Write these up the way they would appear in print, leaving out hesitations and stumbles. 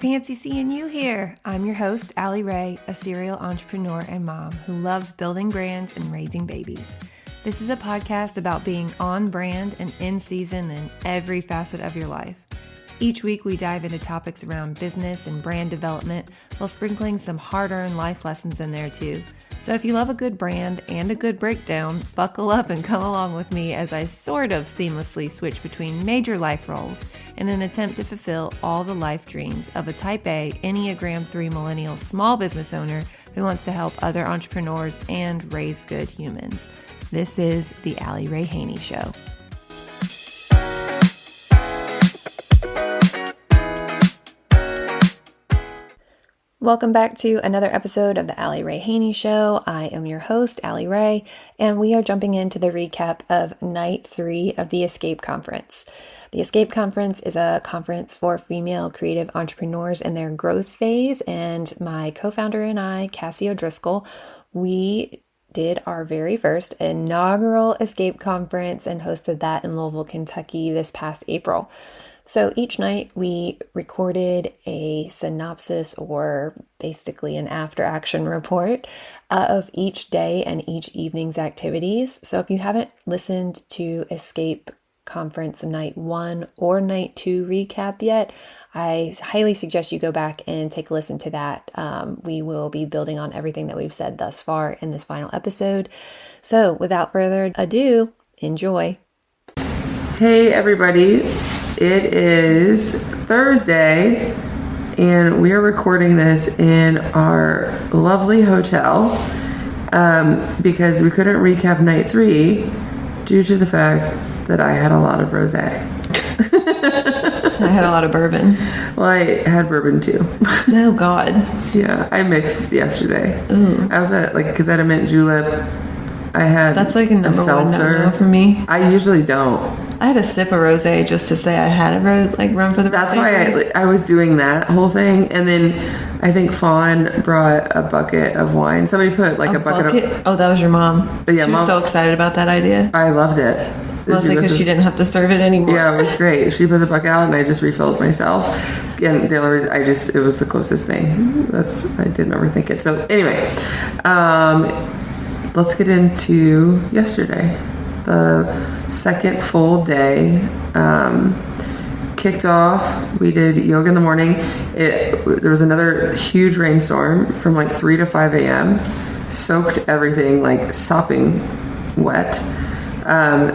Fancy seeing you here. I'm your host, Allie Ray, a serial entrepreneur and mom who loves building brands and raising babies. This is a podcast about being on brand and in season in every facet of your life. Each week, we dive into topics around business and brand development while sprinkling some hard-earned life lessons in there too. So if you love a good brand and a good breakdown, buckle up and come along with me as I sort of seamlessly switch between major life roles in an attempt to fulfill all the life dreams of a Type A Enneagram 3 millennial small business owner who wants to help other entrepreneurs and raise good humans. This is the Allie Ray Haney Show. Welcome back to another episode of the Allie Ray Haney Show. I am your host, Allie Ray, and we are jumping into the recap of Night 3 of the ESC Conference. The ESC Conference is a conference for female creative entrepreneurs in their growth phase, and my co-founder and I, Cassie O'Driscoll, we did our very first inaugural ESC Conference and hosted that in Louisville, Kentucky this past April. So each night we recorded a synopsis or basically an after action report of each day and each evening's activities. So if you haven't listened to ESC Conference Night 1 or Night 2 recap yet, I highly suggest you go back and take a listen to that. We will be building on everything that we've said thus far in this final episode. So without further ado, enjoy. Hey everybody. It is Thursday, and we are recording this in our lovely hotel because we couldn't recap Night 3 due to the fact that I had a lot of rosé. I had a lot of bourbon. Well, I had bourbon too. Oh, God. Yeah, I mixed yesterday. Ooh. I was at, because I had a mint julep. I had That's like a number seltzer. one no for me. I usually don't. I had a sip of rosé just to say I had a run for the That's rosé. why I was doing that whole thing, and then I think Fawn brought a bucket of wine. Somebody put a bucket of. Oh, that was your mom. But yeah, she was so excited about that idea. I loved it. Mostly because she didn't have to serve it anymore. Yeah, it was great. She put the bucket out, and I just refilled myself. And the only reason it was the closest thing. I didn't overthink it. So anyway, let's get into yesterday. The second full day kicked off. We did yoga in the morning. There was another huge rainstorm from 3 to 5 a.m. Soaked everything sopping wet.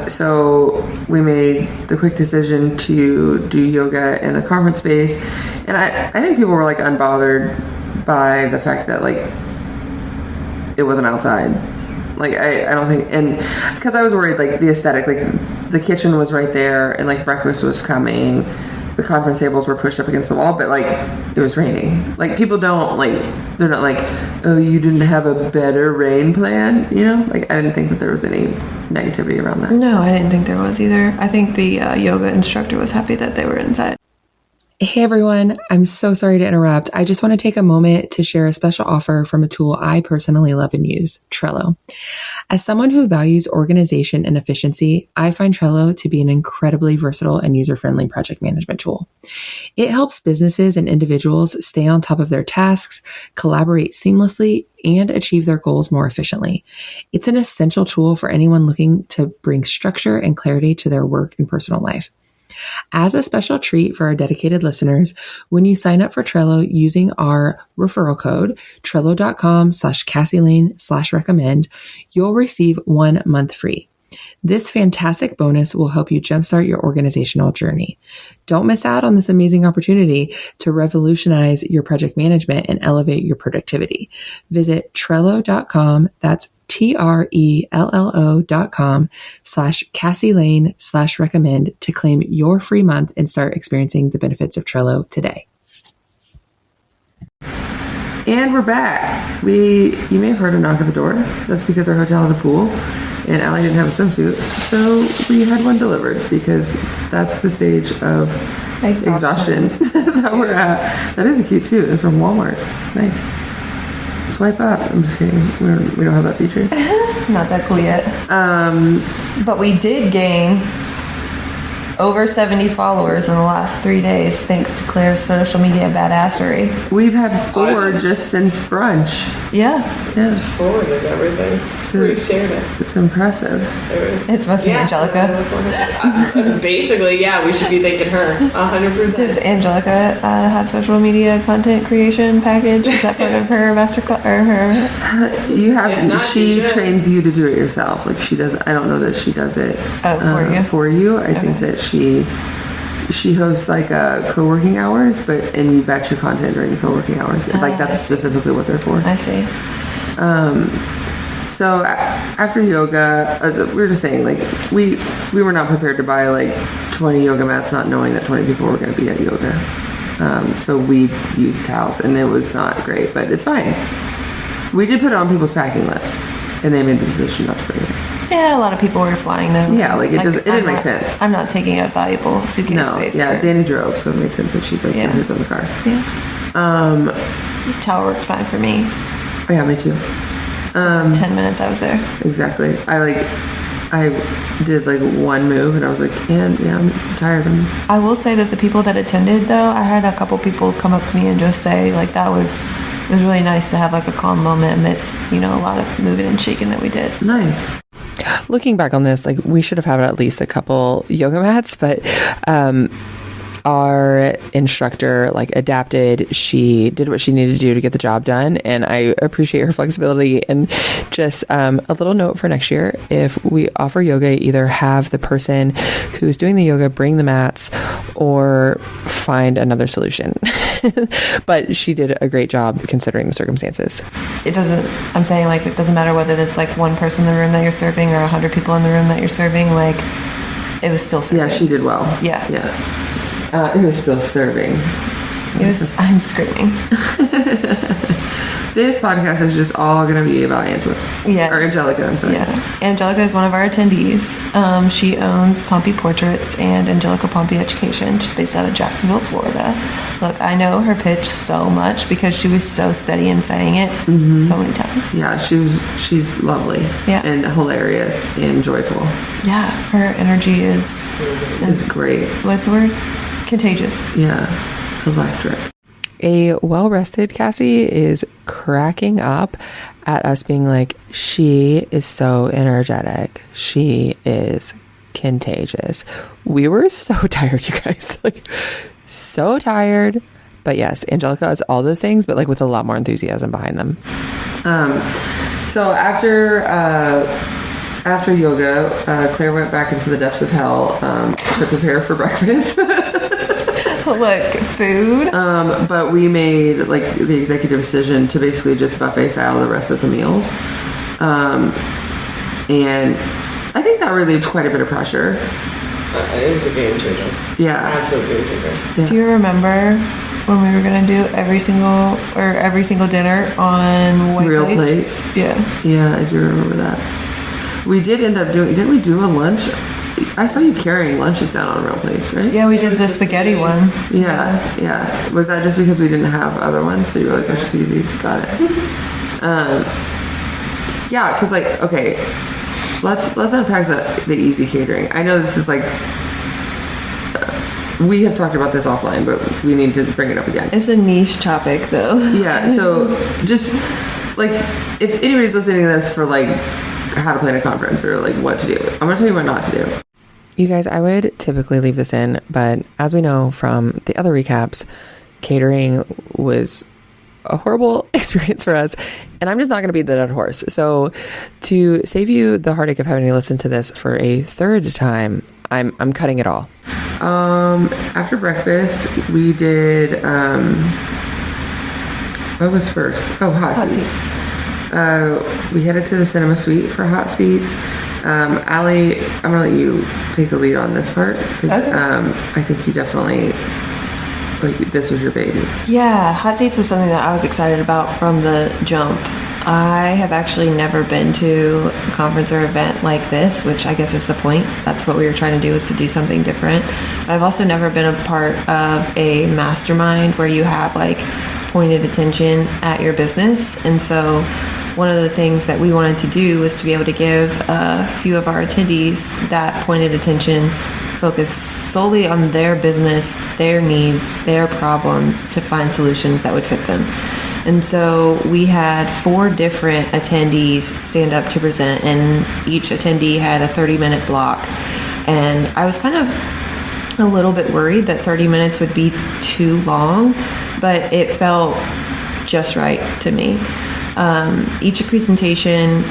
So we made the quick decision to do yoga in the conference space. And I think people were unbothered by the fact that it wasn't outside. I don't think, and because I was worried, the aesthetic, the kitchen was right there, and breakfast was coming, the conference tables were pushed up against the wall, but it was raining. People don't they're not oh, you didn't have a better rain plan, I didn't think that there was any negativity around that. No, I didn't think there was either. I think the yoga instructor was happy that they were inside. Hey everyone, I'm so sorry to interrupt. I just want to take a moment to share a special offer from a tool I personally love and use, Trello. As someone who values organization and efficiency, I find Trello to be an incredibly versatile and user-friendly project management tool. It helps businesses and individuals stay on top of their tasks, collaborate seamlessly, and achieve their goals more efficiently. It's an essential tool for anyone looking to bring structure and clarity to their work and personal life. As a special treat for our dedicated listeners, when you sign up for Trello using our referral code, trello.com/CassieLane/recommend, you'll receive 1 month free. This fantastic bonus will help you jumpstart your organizational journey. Don't miss out on this amazing opportunity to revolutionize your project management and elevate your productivity. Visit Trello.com, that's TRELLO.com/CassieLane/recommend to claim your free month and start experiencing the benefits of Trello today. And we're back. You may have heard a knock at the door. That's because our hotel has a pool, and Allie didn't have a swimsuit, so we had one delivered because that's the stage of exhaustion. That's how we're at. That is a cute suit. It's from Walmart. It's nice. Swipe up. I'm just kidding. We don't have that feature. Not that cool yet. But we did gain over 70 followers in the last 3 days, thanks to Claire's social media badassery. We've had 4 just since brunch. Yeah. Just forwarded everything. We shared it. It's impressive. It's mostly Angelica. Basically, yeah, we should be thanking her 100%. Does Angelica have social media content creation package? Is that part of her masterclass or her? You have. If not, She you should. trains you to do it yourself. Like she does. I don't know that she does it For you. I think that she hosts like co-working hours, and you batch your content during the co-working hours. Like that's specifically what they're for. I see. So after yoga, as we were just saying, like we were not prepared to buy like 20 yoga mats, not knowing that 20 people were going to be at yoga. So we used towels, and it was not great, but it's fine. We did put it on people's packing list, and they made the decision not to bring it. Yeah, a lot of people were flying though. Yeah, like it didn't make sense. I'm not taking a valuable suitcase space. Yeah, Danny drove, so it made sense that she'd like put hers in the car. Yeah. Towel worked fine for me. Oh, yeah, me too. 10 minutes I was there. Exactly. I did like one move, and I was like, I'm tired. I will say that the people that attended though, I had a couple people come up to me and just say like it was really nice to have like a calm moment amidst, a lot of moving and shaking that we did. So. Nice. Looking back on this, like we should have had at least a couple yoga mats, but our instructor like adapted. She did what she needed to do to get the job done, and I appreciate her flexibility. And just a little note for next year: if we offer yoga, either have the person who's doing the yoga bring the mats, or find another solution. But she did a great job considering the circumstances. It doesn't matter whether it's like one person in the room that you're serving or 100 people in the room that you're serving. Like it was still serving. Yeah, she did well. Yeah. It was still serving. I'm screaming. This podcast is just all going to be about Angela. Yeah. Or Angelica, I'm sorry. Yeah. Angelica is one of our attendees. She owns Pompey Portraits and Angelica Pompey Education. She's based out of Jacksonville, Florida. Look, I know her pitch so much because she was so steady in saying it so many times. Yeah, she's lovely. Yeah. And hilarious and joyful. Yeah. Her energy is great. What's the word? Contagious. Yeah. Electric. A well-rested Cassie is cracking up at us being like, she is so energetic. She is contagious. We were so tired, you guys. Like, so tired. But yes, Angelica is all those things, but like with a lot more enthusiasm behind them. So after yoga, Claire went back into the depths of hell to prepare for breakfast. Look, food. But we made like the executive decision to basically just buffet style the rest of the meals. And I think that relieved quite a bit of pressure. It was a game changer. Yeah. Absolute game changer. Yeah. Do you remember when we were going to do every single dinner on white Real plates? plates? Yeah, I do remember that. We did end up didn't we do a lunch? I saw you carrying lunches down on real plates, right? Yeah, we did the spaghetti one. Yeah. Was that just because we didn't have other ones? So you were like, let's just use these. Got it. Yeah, because like, okay, let's unpack the easy catering. I know this is like, we have talked about this offline, but we need to bring it up again. It's a niche topic, though. Yeah, so just like, if anybody's listening to this for like how to plan a conference or like what to do, I'm gonna tell you what not to do. You guys, I would typically leave this in, but as we know from the other recaps, catering was a horrible experience for us, and I'm just not going to beat the dead horse. So to save you the heartache of having to listen to this for a third time, I'm cutting it all. After breakfast, we did, what was first? Oh, hot seats. We headed to the cinema suite for hot seats. Allie, I'm gonna let you take the lead on this part because I think you definitely this was your baby. Yeah, hot seats was something that I was excited about from the jump. I have actually never been to a conference or event like this, which I guess is the point. That's what we were trying to do, is to do something different. But I've also never been a part of a mastermind where you have like pointed attention at your business. And so one of the things that we wanted to do was to be able to give a few of our attendees that pointed attention, focus solely on their business, their needs, their problems, to find solutions that would fit them. And so we had 4 different attendees stand up to present, and each attendee had a 30-minute block. And I was kind of a little bit worried that 30 minutes would be too long, but it felt just right to me. Each presentation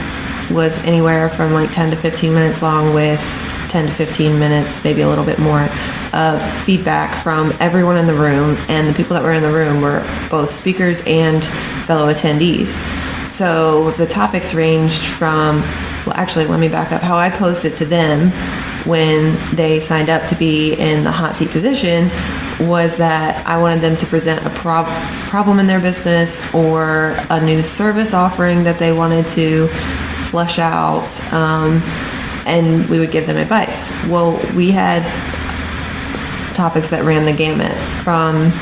was anywhere from like 10 to 15 minutes long, with 10 to 15 minutes, maybe a little bit more, of feedback from everyone in the room. And the people that were in the room were both speakers and fellow attendees. So the topics ranged from, well, actually, let me back up. How I posed it to them when they signed up to be in the hot seat position was that I wanted them to present a problem in their business or a new service offering that they wanted to flesh out, and we would give them advice. Well, we had topics that ran the gamut, from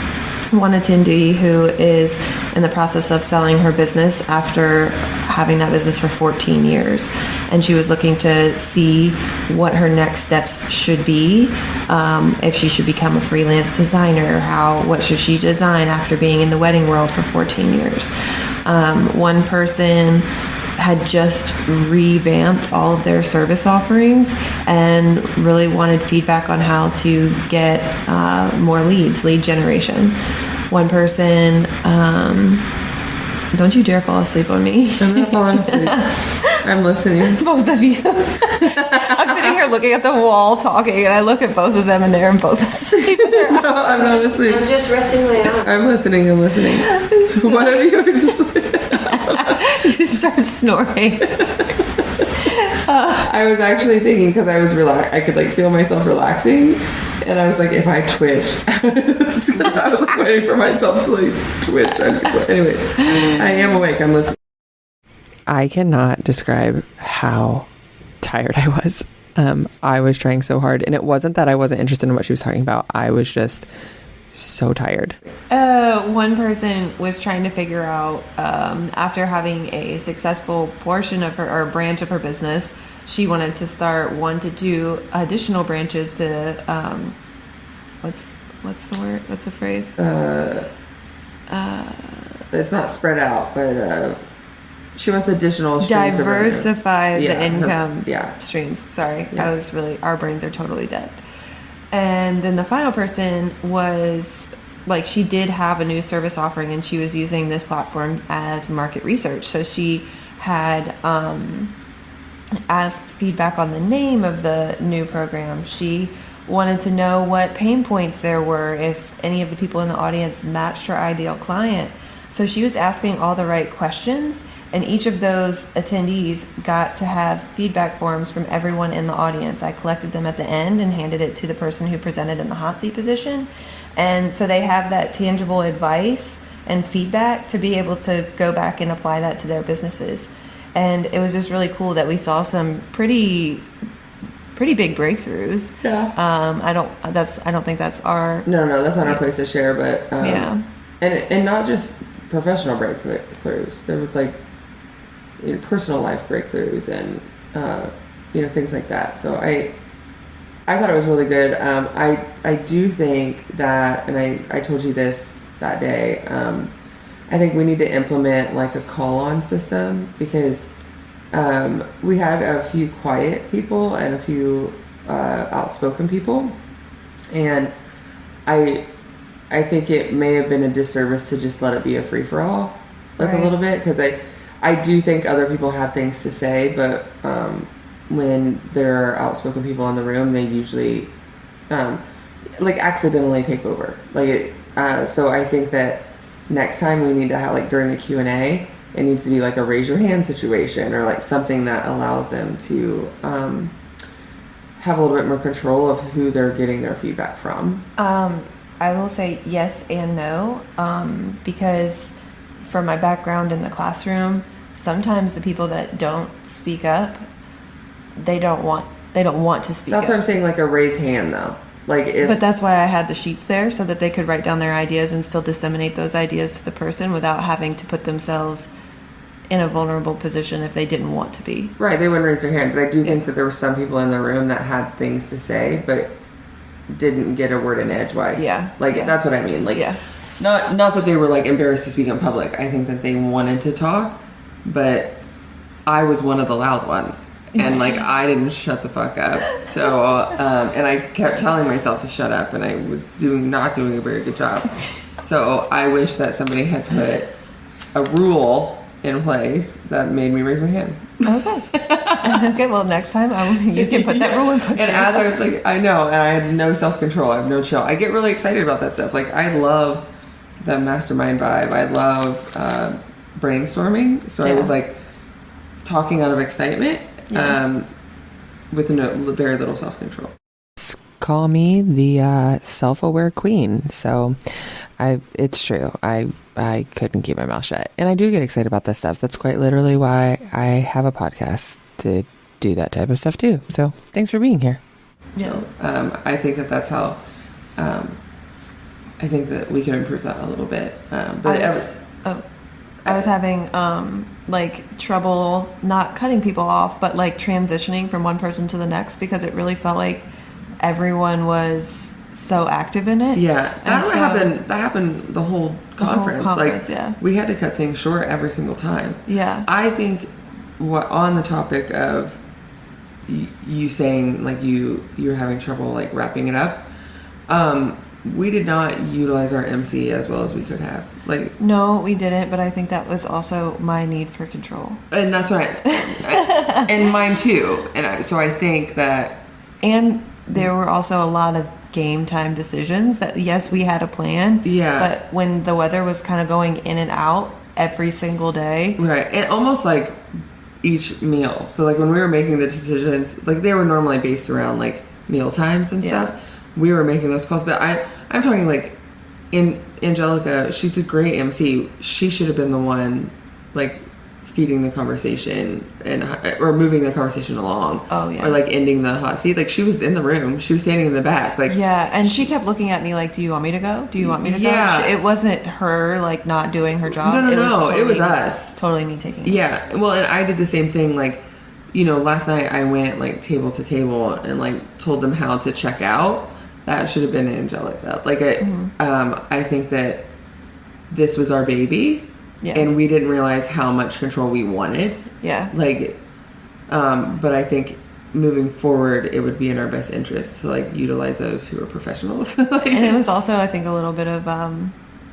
one attendee who is in the process of selling her business after having that business for 14 years. And she was looking to see what her next steps should be, if she should become a freelance designer, what should she design after being in the wedding world for 14 years. One person had just revamped all of their service offerings and really wanted feedback on how to get more lead generation. One person, don't you dare fall asleep on me. I'm not falling asleep. I'm listening. Both of you. I'm sitting here looking at the wall talking, and I look at both of them, and they're both asleep. No, I'm not asleep. I'm just resting my arms. I'm listening. What have you just... You just start snoring. I was actually thinking, because I was I could like feel myself relaxing, and I was like, if I twitched, I was like waiting for myself to like twitch. Anyway, I am awake. I'm listening. I cannot describe how tired I was. I was trying so hard, and it wasn't that I wasn't interested in what she was talking about. I was just so tired. One person was trying to figure out, after having a successful portion of her, or branch of her business, she wanted to start 1 to 2 additional branches to, what's the word? What's the phrase? It's not spread out, but she wants additional streams diversify of the income yeah. streams. Sorry, Yeah. our brains are totally dead. And then the final person was like, she did have a new service offering, and she was using this platform as market research. So she had asked feedback on the name of the new program. She wanted to know what pain points there were, if any of the people in the audience matched her ideal client. So she was asking all the right questions, and each of those attendees got to have feedback forms from everyone in the audience. I collected them at the end and handed it to the person who presented in the hot seat position. And so they have that tangible advice and feedback to be able to go back and apply that to their businesses. And it was just really cool that we saw some pretty big breakthroughs. Yeah. I don't think that's our... No, that's not our place to share, but yeah. And not just professional breakthroughs. There was like personal life breakthroughs and things like that. So I thought it was really good. I do think that, and I told you this that day, I think we need to implement like a call-on system, because we had a few quiet people and a few outspoken people, and I think it may have been a disservice to just let it be a free-for-all, like a little bit, because I do think other people have things to say, but when there are outspoken people in the room, they usually accidentally take over. So I think that next time we need to have, like, during the Q&A, it needs to be like a raise your hand situation, or like something that allows them to have a little bit more control of who they're getting their feedback from. I will say yes and no, because from my background in the classroom, sometimes the people that don't speak up, they don't want to speak up. That's what I'm saying, like a raise hand though. But that's why I had the sheets there, so that they could write down their ideas and still disseminate those ideas to the person without having to put themselves in a vulnerable position if they didn't want to be. Right, they wouldn't raise their hand, but I do think that there were some people in the room that had things to say, but didn't get a word in edgewise. Yeah. Like, Yeah. that's what I mean. Like, Yeah. not that they were, like, embarrassed to speak in public. I think that they wanted to talk, but I was one of the loud ones. And, like, I didn't shut the fuck up. So, and I kept telling myself to shut up, and I was not doing a very good job. So I wish that somebody had put a rule in place that made me raise my hand. Okay. Okay, well, next time you can put that rule in place. And as I was like, I know, and I had no self-control. I have no chill. I get really excited about that stuff. Like, I love the mastermind vibe. I love brainstorming. So I was like talking out of excitement with very little self-control. Call me the self-aware queen. So it's true. I couldn't keep my mouth shut. And I do get excited about this stuff. That's quite literally why I have a podcast, to do that type of stuff too. So thanks for being here. Yeah. So I think that's how I think that we can improve that a little bit. I was having like trouble not cutting people off, but like transitioning from one person to the next, because it really felt like everyone was so active in it. Yeah, that happened the whole conference. We had to cut things short every single time. Yeah. I think on the topic of you saying like you're having trouble like wrapping it up, we did not utilize our MC as well as we could have. Like, no, we didn't, but I think that was also my need for control. And that's what I and mine too. And so I think that, and there were also a lot of game time decisions that, yes, we had a plan. Yeah. But when the weather was kind of going in and out every single day. Right. And almost like each meal. So like when we were making the decisions, like they were normally based around like meal times and stuff. We were making those calls. But I'm talking like Angelica, she's a great MC. She should have been the one like feeding the conversation or moving the conversation along. Oh yeah. Or like ending the hot seat. Like she was in the room. She was standing in the back. Like, yeah, and she kept looking at me like, "Do you want me to go? Do you want me to go?" It wasn't her like not doing her job. No. It was us. Totally me taking it. Yeah. Well, and I did the same thing. Like, you know, last night I went like table to table and like told them how to check out. That should have been Angelica. Like I think that this was our baby. Yeah. And we didn't realize how much control we wanted. Yeah. Like, but I think moving forward, it would be in our best interest to like utilize those who are professionals. Like, and it was also, I think, a little bit of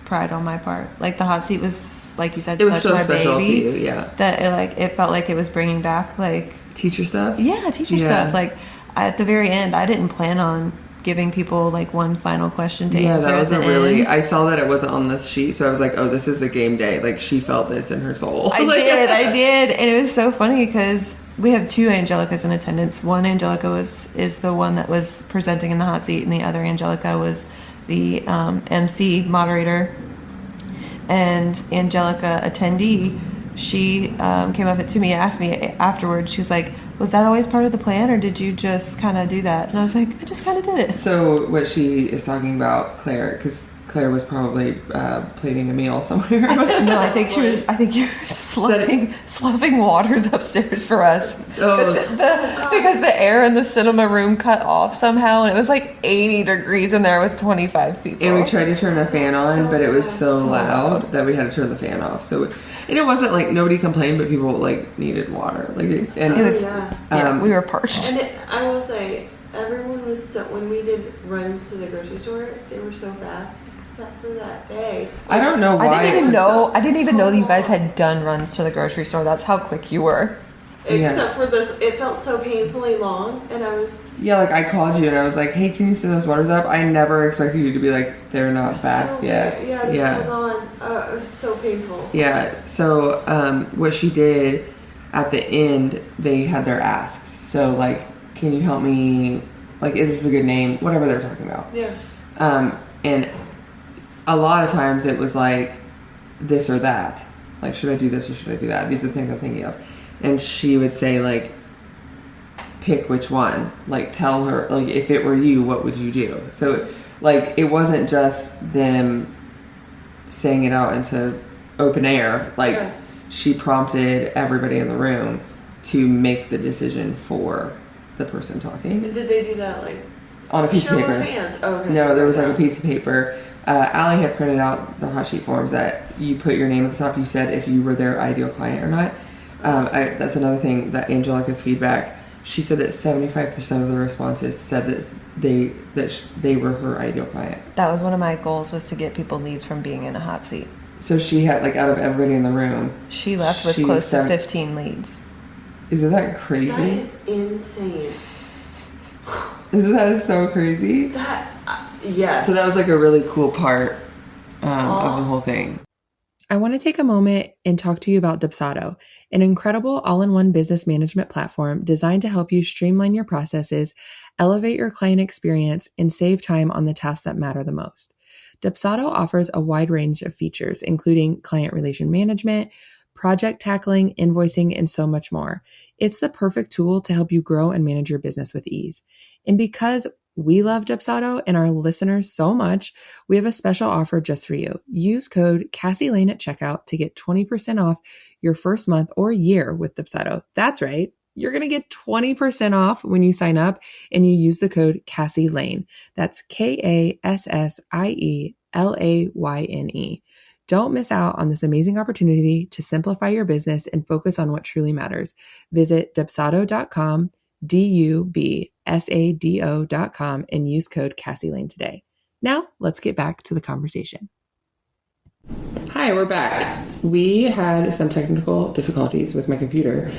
pride on my part. Like the hot seat was, like you said, it was such so my special baby. to you, yeah. That it felt like it was bringing back like teacher stuff. Yeah, teacher stuff. Like at the very end, I didn't plan on giving people like one final question to answer. Yeah, that was at the end. I saw that it wasn't on the sheet, so I was like, oh, this is a game day. Like she felt this in her soul. I did. And it was so funny because we have two Angelicas in attendance. One Angelica is the one that was presenting in the hot seat, and the other Angelica was the MC moderator. And Angelica attendee, she came up to me, asked me afterwards, she was like, was that always part of the plan, or did you just kind of do that? And I was like, I just kind of did it. So what she is talking about, Claire, because Claire was probably plating a meal somewhere. No, I think you were sloughing waters upstairs for us. Because the air in the cinema room cut off somehow, and it was like 80 degrees in there with 25 people. And we tried to turn the fan on, but it was so loud that we had to turn the fan off. So, and it wasn't like nobody complained, but people like needed water. Like, and it was, we were parched. And I will say, everyone was so, when we did runs to the grocery store, they were so fast, except for that day. I don't know why. I didn't even know that you guys had done runs to the grocery store. That's how quick you were. Except for this, it felt so painfully long, and I was... Yeah, like I called you and I was like, hey, can you send those waters up? I never expected you to be like, they're not back yet. Yeah, they're still gone. It was so painful. Yeah, so what she did at the end, they had their asks. So like, can you help me? Like, is this a good name? Whatever they're talking about. Yeah. And a lot of times it was like this or that. Like, should I do this or should I do that? These are the things I'm thinking of. And she would say, like, pick which one. Like, tell her, like, if it were you, what would you do? So, like, it wasn't just them saying it out into open air. Like, she prompted everybody in the room to make the decision for the person talking. And did they do that like on a piece of paper? Hands? Oh, okay. No, there was like a piece of paper. Allie had printed out the hot sheet forms that you put your name at the top. You said if you were their ideal client or not. That's another thing that Angelica's feedback. She said that 75% of the responses said that they were her ideal client. That was one of my goals, was to get people leads from being in a hot seat. So she had, like, out of everybody in the room, she left with close to 15 leads. Isn't that crazy? That is insane. Isn't that so crazy? Yes. So that was like a really cool part of the whole thing. I want to take a moment and talk to you about Dubsado, an incredible all-in-one business management platform designed to help you streamline your processes, elevate your client experience, and save time on the tasks that matter the most. Dubsado offers a wide range of features, including client relation management, project tackling, invoicing, and so much more. It's the perfect tool to help you grow and manage your business with ease. And because we love Dubsado and our listeners so much, we have a special offer just for you. Use code Cassie Lane at checkout to get 20% off your first month or year with Dubsado. That's right. You're going to get 20% off when you sign up and you use the code Cassie Lane. That's KASSIELAYNE. Don't miss out on this amazing opportunity to simplify your business and focus on what truly matters. Visit Dubsado.com, DUBSADO.com, and use code Cassie Lane today. Now, let's get back to the conversation. Hi, we're back. We had some technical difficulties with my computer,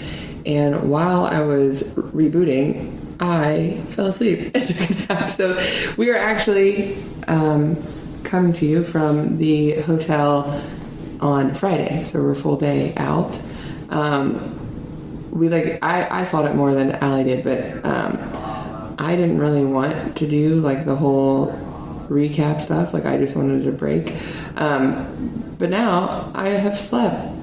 and while I was rebooting, I fell asleep and took a nap. So we are actually coming to you from the hotel on Friday, so we're a full day out. I fought it more than Allie did, but I didn't really want to do like the whole recap stuff. Like, I just wanted a break. But now I have slept,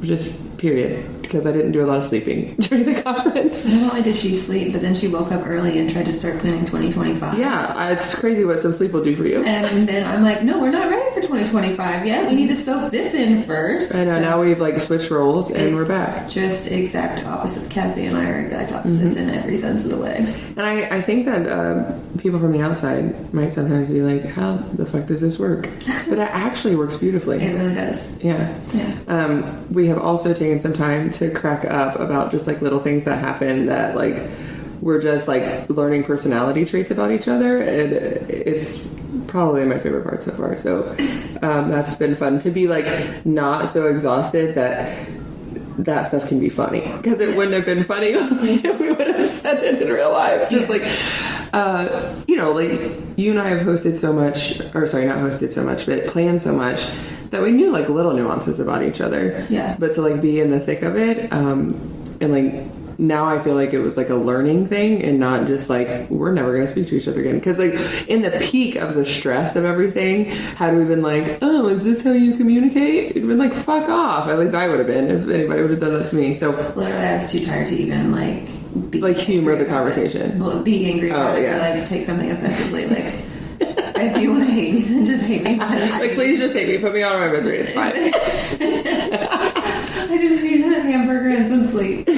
just period, because I didn't do a lot of sleeping during the conference. Not only did she sleep, but then she woke up early and tried to start planning 2025. Yeah, it's crazy what some sleep will do for you. And then I'm like, no, we're not ready for 2025 yet. We need to soak this in first. I know, so now we've like switched roles and we're back. Just exact opposite. Cassie and I are exact opposites in every sense of the way. And I think that people from the outside might sometimes be like, how the fuck does this work? But it actually works beautifully. It really does. Yeah. We have also taken some time to crack up about just like little things that happen that like we're just like learning personality traits about each other, and it's probably my favorite part so far. So that's been fun to be like not so exhausted that stuff can be funny, because it wouldn't have been funny if we would have said it in real life. Just like like you and I have hosted so much, or sorry, not hosted so much, but planned so much that we knew like little nuances about each other. Yeah. But to like be in the thick of it, and like now I feel like it was like a learning thing and not just like we're never going to speak to each other again. Because like in the peak of the stress of everything, had we been like, oh, is this how you communicate? It'd been like, fuck off. At least I would have been if anybody would have done that to me. So literally, I was too tired to even like humor the conversation. Well, be angry about it, or like take something offensively. Like, if you want to hate me, then just hate me. Like, please just hate me. Put me out of my misery. It's fine. I just need a hamburger and some sleep.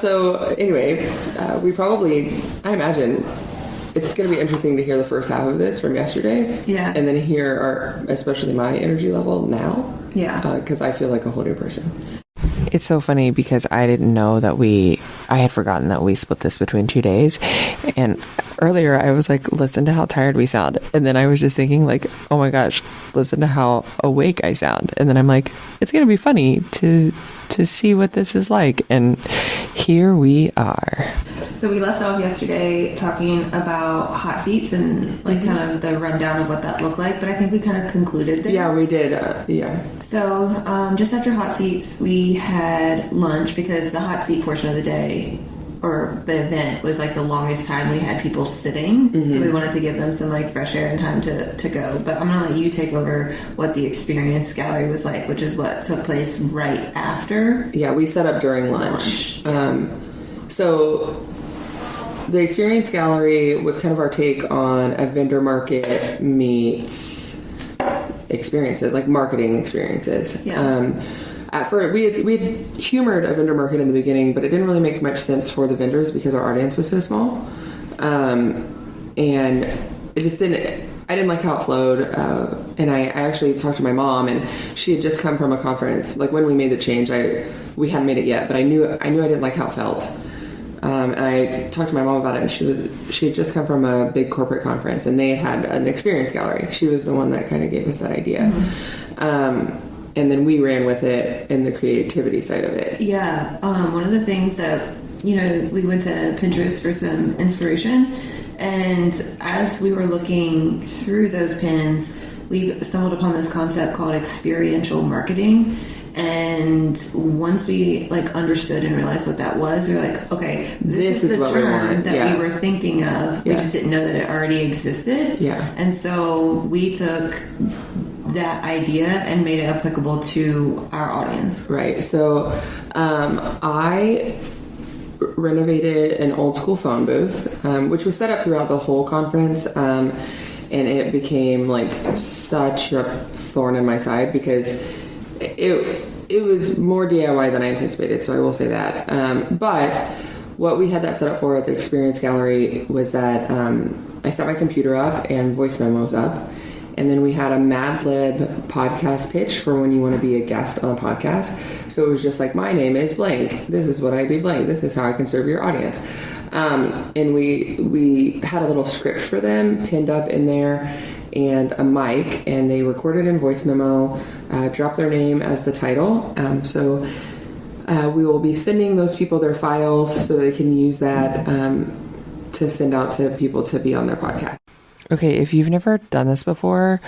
So anyway, we probably, I imagine it's going to be interesting to hear the first half of this from yesterday. Yeah. And then hear especially my energy level now. Yeah. Because I feel like a whole new person. It's so funny because I didn't know that I had forgotten that we split this between 2 days. And earlier I was like, listen to how tired we sound. And then I was just thinking like, oh my gosh, listen to how awake I sound. And then I'm like, it's going to be funny to see what this is like. And here we are. So we left off yesterday talking about hot seats and like kind of the rundown of what that looked like, but I think we kind of concluded there. Yeah, we did. Yeah. So just after hot seats, we had lunch because the hot seat portion of the day or the event was like the longest time we had people sitting. So we wanted to give them some like fresh air and time to go. But I'm going to let you take over what the experience gallery was like, which is what took place right after. Yeah, we set up during lunch. So the experience gallery was kind of our take on a vendor market meets experiences, like marketing experiences. Yeah. At first, we had humored a vendor market in the beginning, but it didn't really make much sense for the vendors because our audience was so small. And it just didn't, I didn't like how it flowed. And I actually talked to my mom, and she had just come from a conference. Like when we made the change, we hadn't made it yet, but I knew I didn't like how it felt. And I talked to my mom about it, and she had just come from a big corporate conference, and they had an experience gallery. She was the one that kind of gave us that idea. Mm-hmm. And then we ran with it in the creativity side of it. Yeah. One of the things that, we went to Pinterest for some inspiration. And as we were looking through those pins, we stumbled upon this concept called experiential marketing. And once we understood and realized what that was, we were like, okay, this is the term that we were thinking of. We just didn't know that it already existed. Yeah. And so we took that idea and made it applicable to our audience. Right. So I renovated an old school phone booth, which was set up throughout the whole conference. And it became such a thorn in my side because it was more DIY than I anticipated. So I will say that. But what we had that set up for at the Experience Gallery was that I set my computer up and voice memos up. And then we had a Mad Lib podcast pitch for when you want to be a guest on a podcast. So it was just like, my name is blank. This is what I do blank. This is how I can serve your audience. And we had a little script for them pinned up in there and a mic, and they recorded in voice memo, dropped their name as the title. So we will be sending those people their files so they can use that to send out to people to be on their podcast. Okay, if you've never done this before,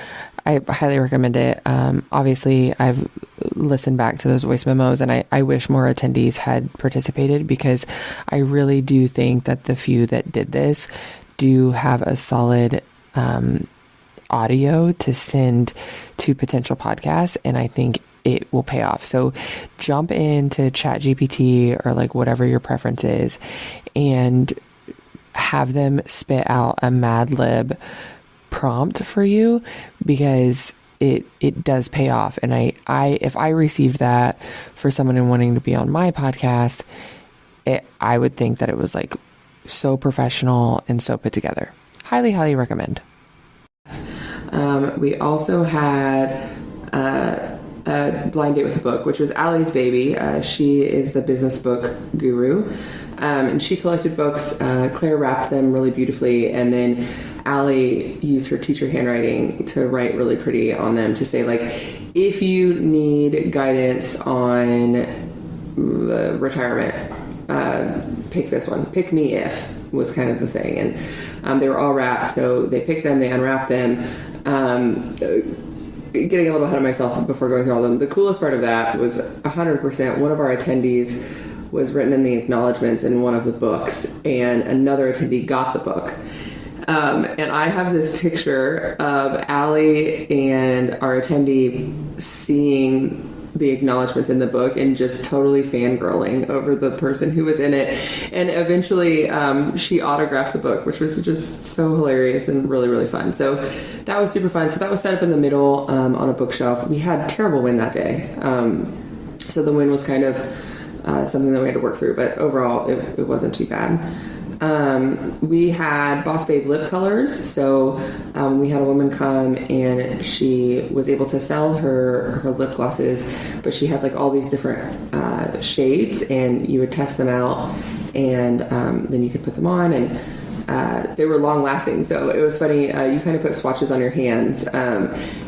I highly recommend it. Obviously, I've listened back to those voice memos, and I wish more attendees had participated because I really do think that the few that did this do have a solid audio to send to potential podcasts, and I think it will pay off. So jump into ChatGPT or whatever your preference is and have them spit out a Mad Lib prompt for you, because it does pay off. And if I received that for someone wanting to be on my podcast, I would think that it was so professional and so put together. Highly, highly recommend. We also had a blind date with a book, which was Allie's baby. She is the business book guru. And she collected books. Claire wrapped them really beautifully, and then Allie used her teacher handwriting to write really pretty on them to say, if you need guidance on retirement, pick this one. Pick me if was kind of the thing. And they were all wrapped, so they picked them, they unwrapped them. Getting a little ahead of myself before going through all of them. The coolest part of that was 100%. One of our attendees was written in the acknowledgments in one of the books, and another attendee got the book. And I have this picture of Allie and our attendee seeing the acknowledgments in the book and just totally fangirling over the person who was in it. And eventually she autographed the book, which was just so hilarious and really, really fun. So that was super fun. So that was set up in the middle on a bookshelf. We had terrible wind that day. So the wind was kind of something that we had to work through, but overall it wasn't too bad. We had Boss Babe lip colors. So we had a woman come and she was able to sell her lip glosses, but she had all these different shades, and you would test them out, and then you could put them on, and they were long lasting. So it was funny. You kind of put swatches on your hands.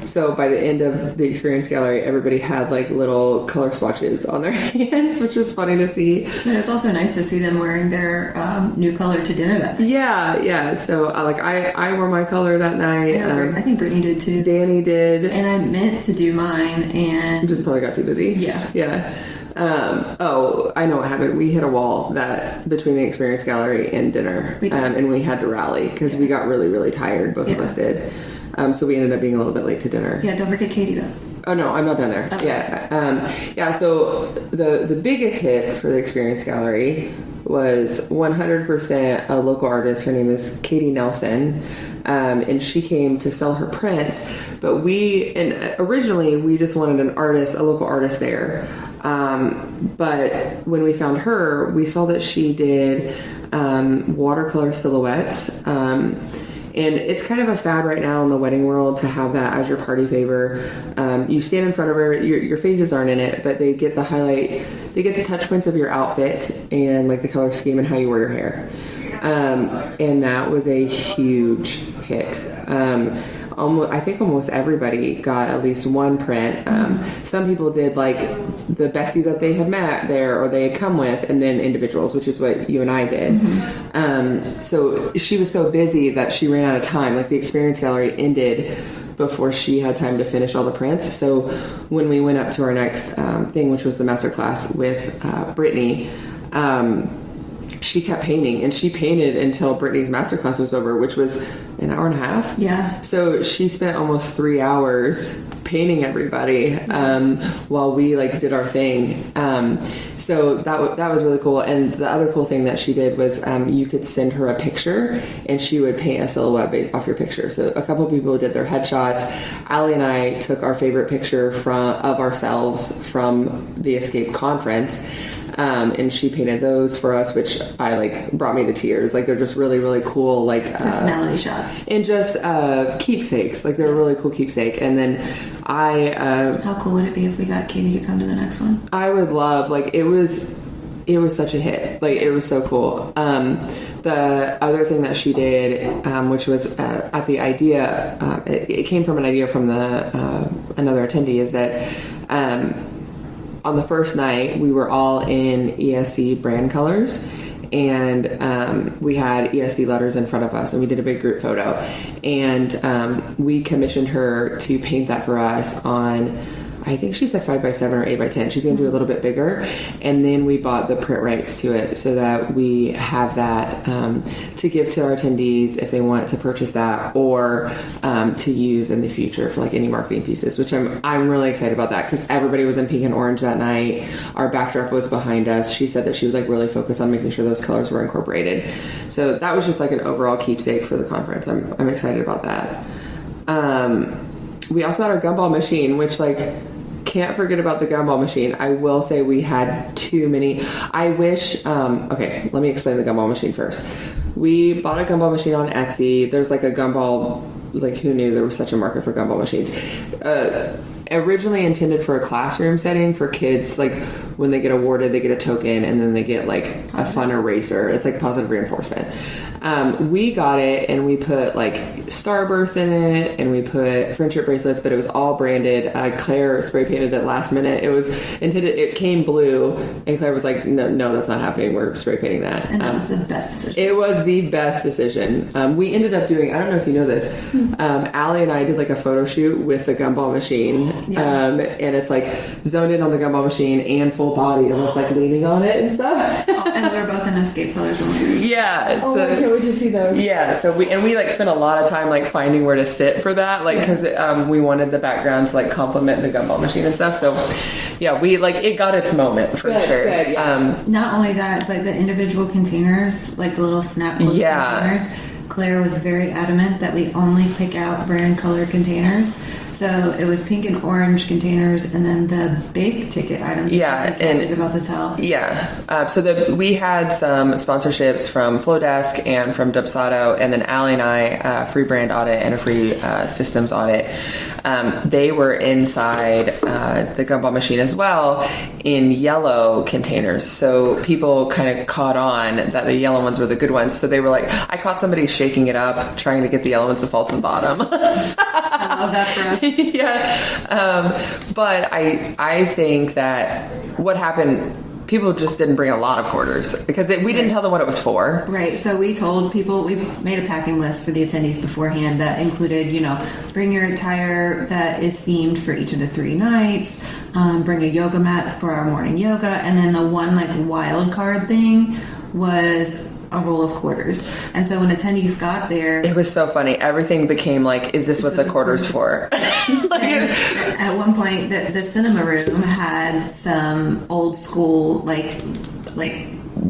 So by the end of the experience gallery, everybody had little color swatches on their hands, which was funny to see. And it was also nice to see them wearing their new color to dinner that night. Yeah. So I wore my color that night. I think Brittney did too. Danny did. And I meant to do mine, and just probably got too busy. Yeah. I know what happened. We hit a wall that between the experience gallery and dinner, and we had to rally because we got really, really tired. Both of us did. So we ended up being a little bit late to dinner. Yeah, don't forget Katie though. Oh no, I'm not done there. Okay. Yeah. So the biggest hit for the experience gallery was 100% a local artist. Her name is Katie Nelson. and she came to sell her prints. But originally we just wanted a local artist there. But when we found her, we saw that she did watercolor silhouettes. And it's kind of a fad right now in the wedding world to have that as your party favor. You stand in front of her, your faces aren't in it, but they get the highlight, they get the touch points of your outfit and like the color scheme and how you wear your hair. And that was a huge hit. I think almost everybody got at least one print. Some people did like the bestie that they had met there or they had come with, and then individuals, which is what you and I did. So she was so busy that she ran out of time. Like the experience gallery ended before she had time to finish all the prints. So when we went up to our next thing, which was the masterclass with Brittney, she kept painting, and she painted until Brittney's masterclass was over, which was an hour and a half. Yeah. So she spent almost 3 hours painting everybody while we like did our thing. So that was really cool. And the other cool thing that she did was you could send her a picture, and she would paint a silhouette off your picture. So a couple of people did their headshots. Allie and I took our favorite picture of ourselves from the ESC Conference. And she painted those for us, which brought me to tears. Like they're just really, really cool, like personality shots, and just keepsakes. Like they're a really cool keepsake. And then how cool would it be if we got Katie to come to the next one? I would love. Like it was such a hit. Like it was so cool. The other thing that she did, which was at the idea, it came from an idea from another attendee, is that. On the first night, we were all in ESC brand colors, and we had ESC letters in front of us, and we did a big group photo. And we commissioned her to paint that for us on, I think she said 5x7 or 8x10. She's going to do a little bit bigger. And then we bought the print rights to it so that we have that to give to our attendees if they want to purchase that, or to use in the future for like any marketing pieces, which I'm really excited about that, because everybody was in pink and orange that night. Our backdrop was behind us. She said that she would like really focus on making sure those colors were incorporated. So that was just like an overall keepsake for the conference. I'm excited about that. We also had our gumball machine, which can't forget about the gumball machine. I will say we had too many. I wish, okay, let me explain the gumball machine first. We bought a gumball machine on Etsy. There's like a gumball, who knew there was such a market for gumball machines? Originally intended for a classroom setting for kids, when they get awarded, they get a token, and then they get a fun eraser. It's like positive reinforcement. We got it, and we put Starburst in it, and we put friendship bracelets, but it was all branded. Claire spray painted it last minute. It was intended, it came blue, and Claire was like, no, that's not happening. We're spray painting that. And that was the best decision. It was the best decision. We ended up doing, I don't know if you know this, Allie and I did a photo shoot with the gumball machine. Yeah. And it's zoned in on the gumball machine and full body, almost leaning on it and stuff. And we were both in escape colors when we were. Yeah. Oh, I can't wait to see those. Yeah. So we spent a lot of time finding where to sit for that, because we wanted the background to complement the gumball machine and stuff. So yeah, we it got its moment for sure. Good, yeah. Not only that, but the individual containers, the little snap close containers. Claire was very adamant that we only pick out brand color containers. So it was pink and orange containers, and then the big ticket items. Yeah, and is about to tell. Yeah, so we had some sponsorships from Flowdesk and from Dubsado, and then Allie and I, free brand audit and a free systems audit. They were inside the gumball machine as well in yellow containers. So people kind of caught on that the yellow ones were the good ones. So they were I caught somebody shaking it up, trying to get the yellow ones to fall to the bottom. I love that for us. Yeah. But I think that what happened, people just didn't bring a lot of quarters because we didn't tell them what it was for. Right. So we told people, we made a packing list for the attendees beforehand that included, bring your attire that is themed for each of the 3 nights, bring a yoga mat for our morning yoga, and then the one wild card thing was a roll of quarters. And so when attendees got there, it was so funny. Everything became is this what the quarter's for? At one point, the cinema room had some old school,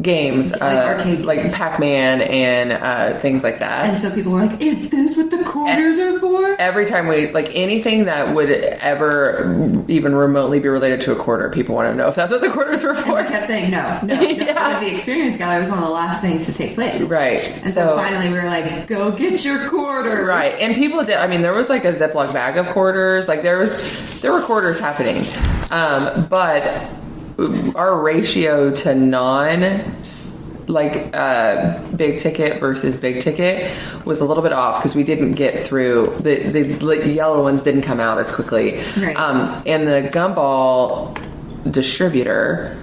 games, arcade like games. Pac-Man and things like that. And so people were like, is this what the quarters are for? Every time we, like, anything that would ever even remotely be related to a quarter, people want to know if that's what the quarters were for. And I kept saying no. Yeah. The experience gallery was one of the last things to take place. Right. And so finally we were like, go get your quarters. Right. And people did, I mean, there was like a Ziploc bag of quarters. Like there were quarters happening. But our ratio to big ticket versus big ticket was a little bit off because we didn't get through the yellow ones didn't come out as quickly. Right. And the gumball distributor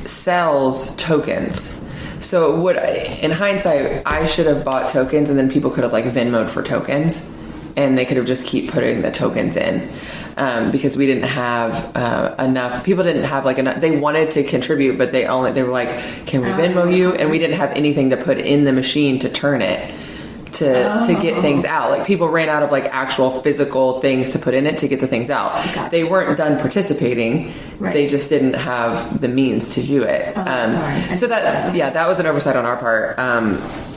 sells tokens. So it would, in hindsight, I should have bought tokens and then people could have like Venmo'd for tokens and they could have just keep putting the tokens in. Because we didn't have enough. People didn't have like enough. They wanted to contribute, but they were like, "Can we Venmo you?" And we didn't have anything to put in the machine to turn it to get things out. Like people ran out of like actual physical things to put in it to get the things out. Gotcha. They weren't done participating. Right. They just didn't have the means to do it. So that was an oversight on our part.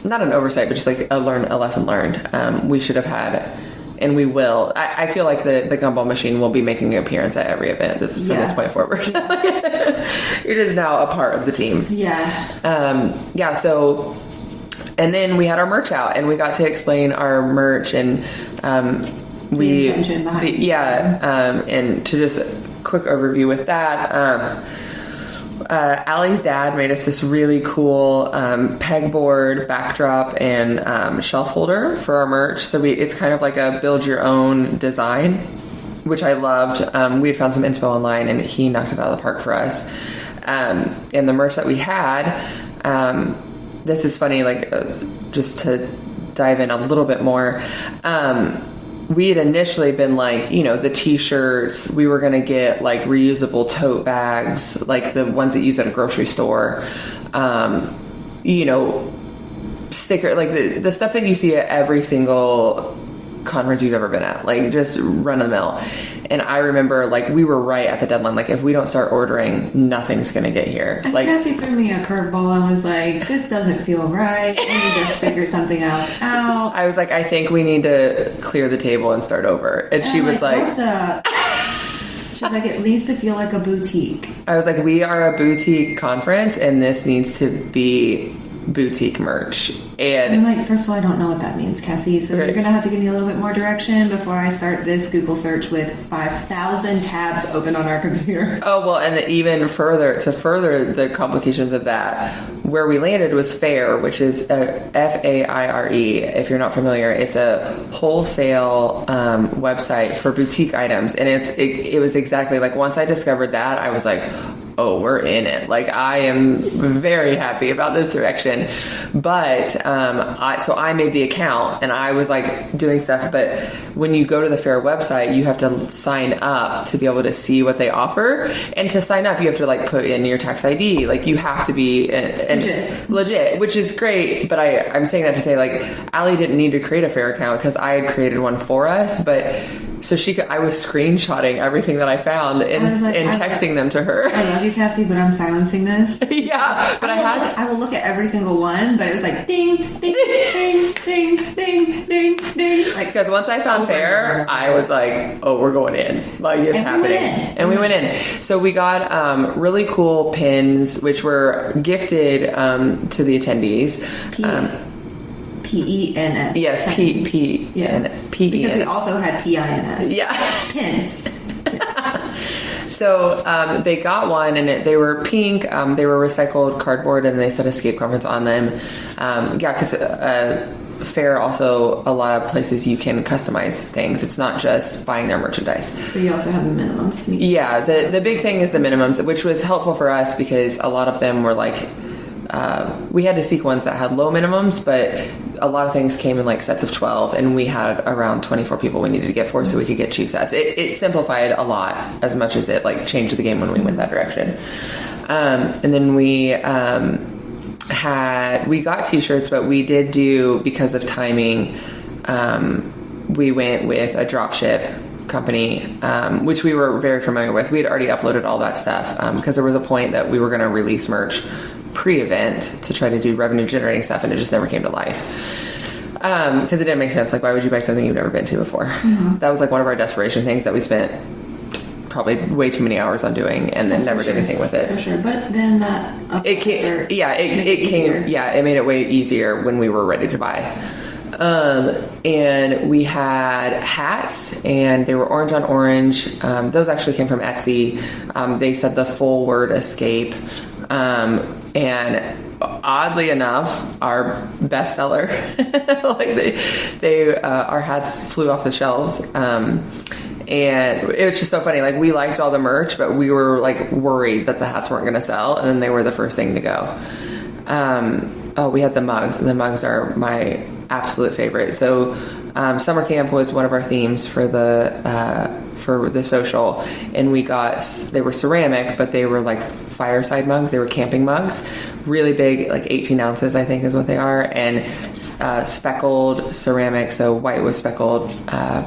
Not an oversight, but just like a lesson learned. We should have had. And we will. I feel like the gumball machine will be making an appearance at every event from this point forward. It is now a part of the team. Yeah. So, and then we had our merch out, and we got to explain our merch, and and to just a quick overview with that. Allie's dad made us this really cool pegboard backdrop and shelf holder for our merch. So it's kind of like a build your own design, which I loved. We had found some inspo online and he knocked it out of the park for us. And the merch that we had, this is funny, like just to dive in a little bit more. We had initially been like, the t-shirts, we were going to get like reusable tote bags, like the ones that you use at a grocery store, sticker, like the stuff that you see at every single conference you've ever been at, like just run of the mill. And I remember like we were right at the deadline. Like if we don't start ordering, nothing's going to get here. And like Cassie threw me a curveball and was like, this doesn't feel right. We need to figure something else out. I was like, I think we need to clear the table and start over. And she was like, she was like, it needs to feel like a boutique. I was like, we are a boutique conference and this needs to be boutique merch. And I'm like, first of all, I don't know what that means, Cassie. So right. You're going to have to give me a little bit more direction before I start this Google search with 5,000 tabs open on our computer. Oh, well, and even further, to further the complications of that, where we landed was FAIRE, which is FAIRE. If you're not familiar, it's a wholesale website for boutique items. And it was exactly like, once I discovered that, I was like, oh, we're in it. Like, I am very happy about this direction. But I made the account and I was like doing stuff. But when you go to the FAIRE website, you have to sign up to be able to see what they offer. And to sign up, you have to like put in your tax ID. Like you have to be legit, which is great. But I'm saying that to say like Allie didn't need to create a FAIRE account because I had created one for us. But so I was screenshotting everything that I found and texting them to her. I love you, Cassie, but I'm silencing this. Yeah, but I will look at every single one, but it was like ding, ding, ding, ding, ding, ding, ding. Like, because once I found FAIRE, I was like, oh, we're going in. Like it's happening. And we went in. So we got really cool pins, which were gifted to the attendees. PENS. Yes, P-E-N. Because we also had PINS. Yeah. Pins. So they got one, and they were pink. They were recycled cardboard, and they said Escape Conference on them. Because FAIRE also, a lot of places you can customize things. It's not just buying their merchandise. But you also have the minimums to meet. Yeah, the big thing is the minimums, which was helpful for us because a lot of them were like, we had to seek ones that had low minimums, but a lot of things came in like sets of 12, and we had around 24 people we needed to get for, so we could get 2 sets. It simplified a lot as much as it like changed the game when we went that direction. And then we got t-shirts, but we did do, because of timing, we went with a dropship company, which we were very familiar with. We had already uploaded all that stuff because there was a point that we were going to release merch pre-event to try to do revenue generating stuff, and it just never came to life. Because it didn't make sense. Like, why would you buy something you've never been to before? That was like one of our desperation things that we spent probably way too many hours on doing, and then never did anything with it. For sure. But then that It came, it came, it made it way easier when we were ready to buy. And we had hats, and they were orange on orange. Those actually came from Etsy. They said the full word escape. And oddly enough, our bestseller, like our hats flew off the shelves. And it was just so funny. Like, we liked all the merch, but we were like worried that the hats weren't going to sell. And then they were the first thing to go. We had the mugs, and the mugs are my absolute favorite. So, summer camp was one of our themes for the social, and they were ceramic, but they were like fireside mugs. They were camping mugs, really big, like 18 ounces, I think is what they are. And, speckled ceramic. So white was speckled,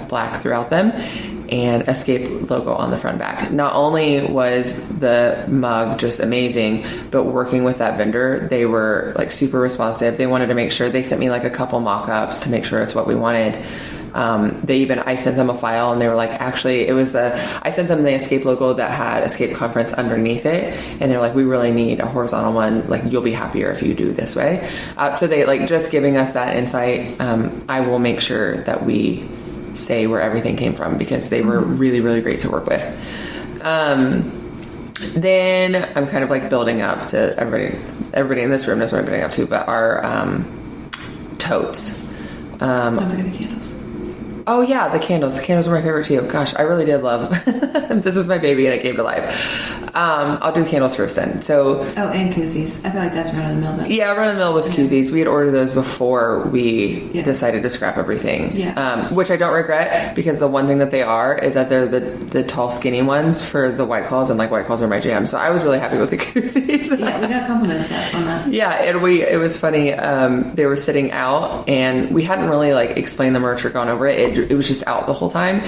black throughout them, and Escape logo on the front and back. Not only was the mug just amazing, but working with that vendor, they were like super responsive. They wanted to make sure, they sent me like a couple mock-ups to make sure it's what we wanted. I sent them a file, and they were like, actually, I sent them the Escape logo that had Escape Conference underneath it. And they're like, we really need a horizontal one. Like, you'll be happier if you do this way. So they like just giving us that insight. I will make sure that we say where everything came from, because they were really, really great to work with. Then I'm kind of like building up to everybody in this room knows what I'm building up to, but our, totes. Don't forget the candles. Oh yeah, the candles. The candles were my favorite too. Gosh, I really did love. This was my baby, and it came to life. I'll do the candles first then. So. Oh, and koozies. I feel like that's run of the mill. Yeah, run of the mill was koozies. We had ordered those before we decided to scrap everything. Yeah. Which I don't regret, because the one thing that they are is that they're the tall, skinny ones for the White Claws, and like White Claws are my jam. So I was really happy with the koozies. Yeah, we got compliments on that. Yeah, and it was funny. They were sitting out, and we hadn't really like explained the merch or gone over it. It was just out the whole time,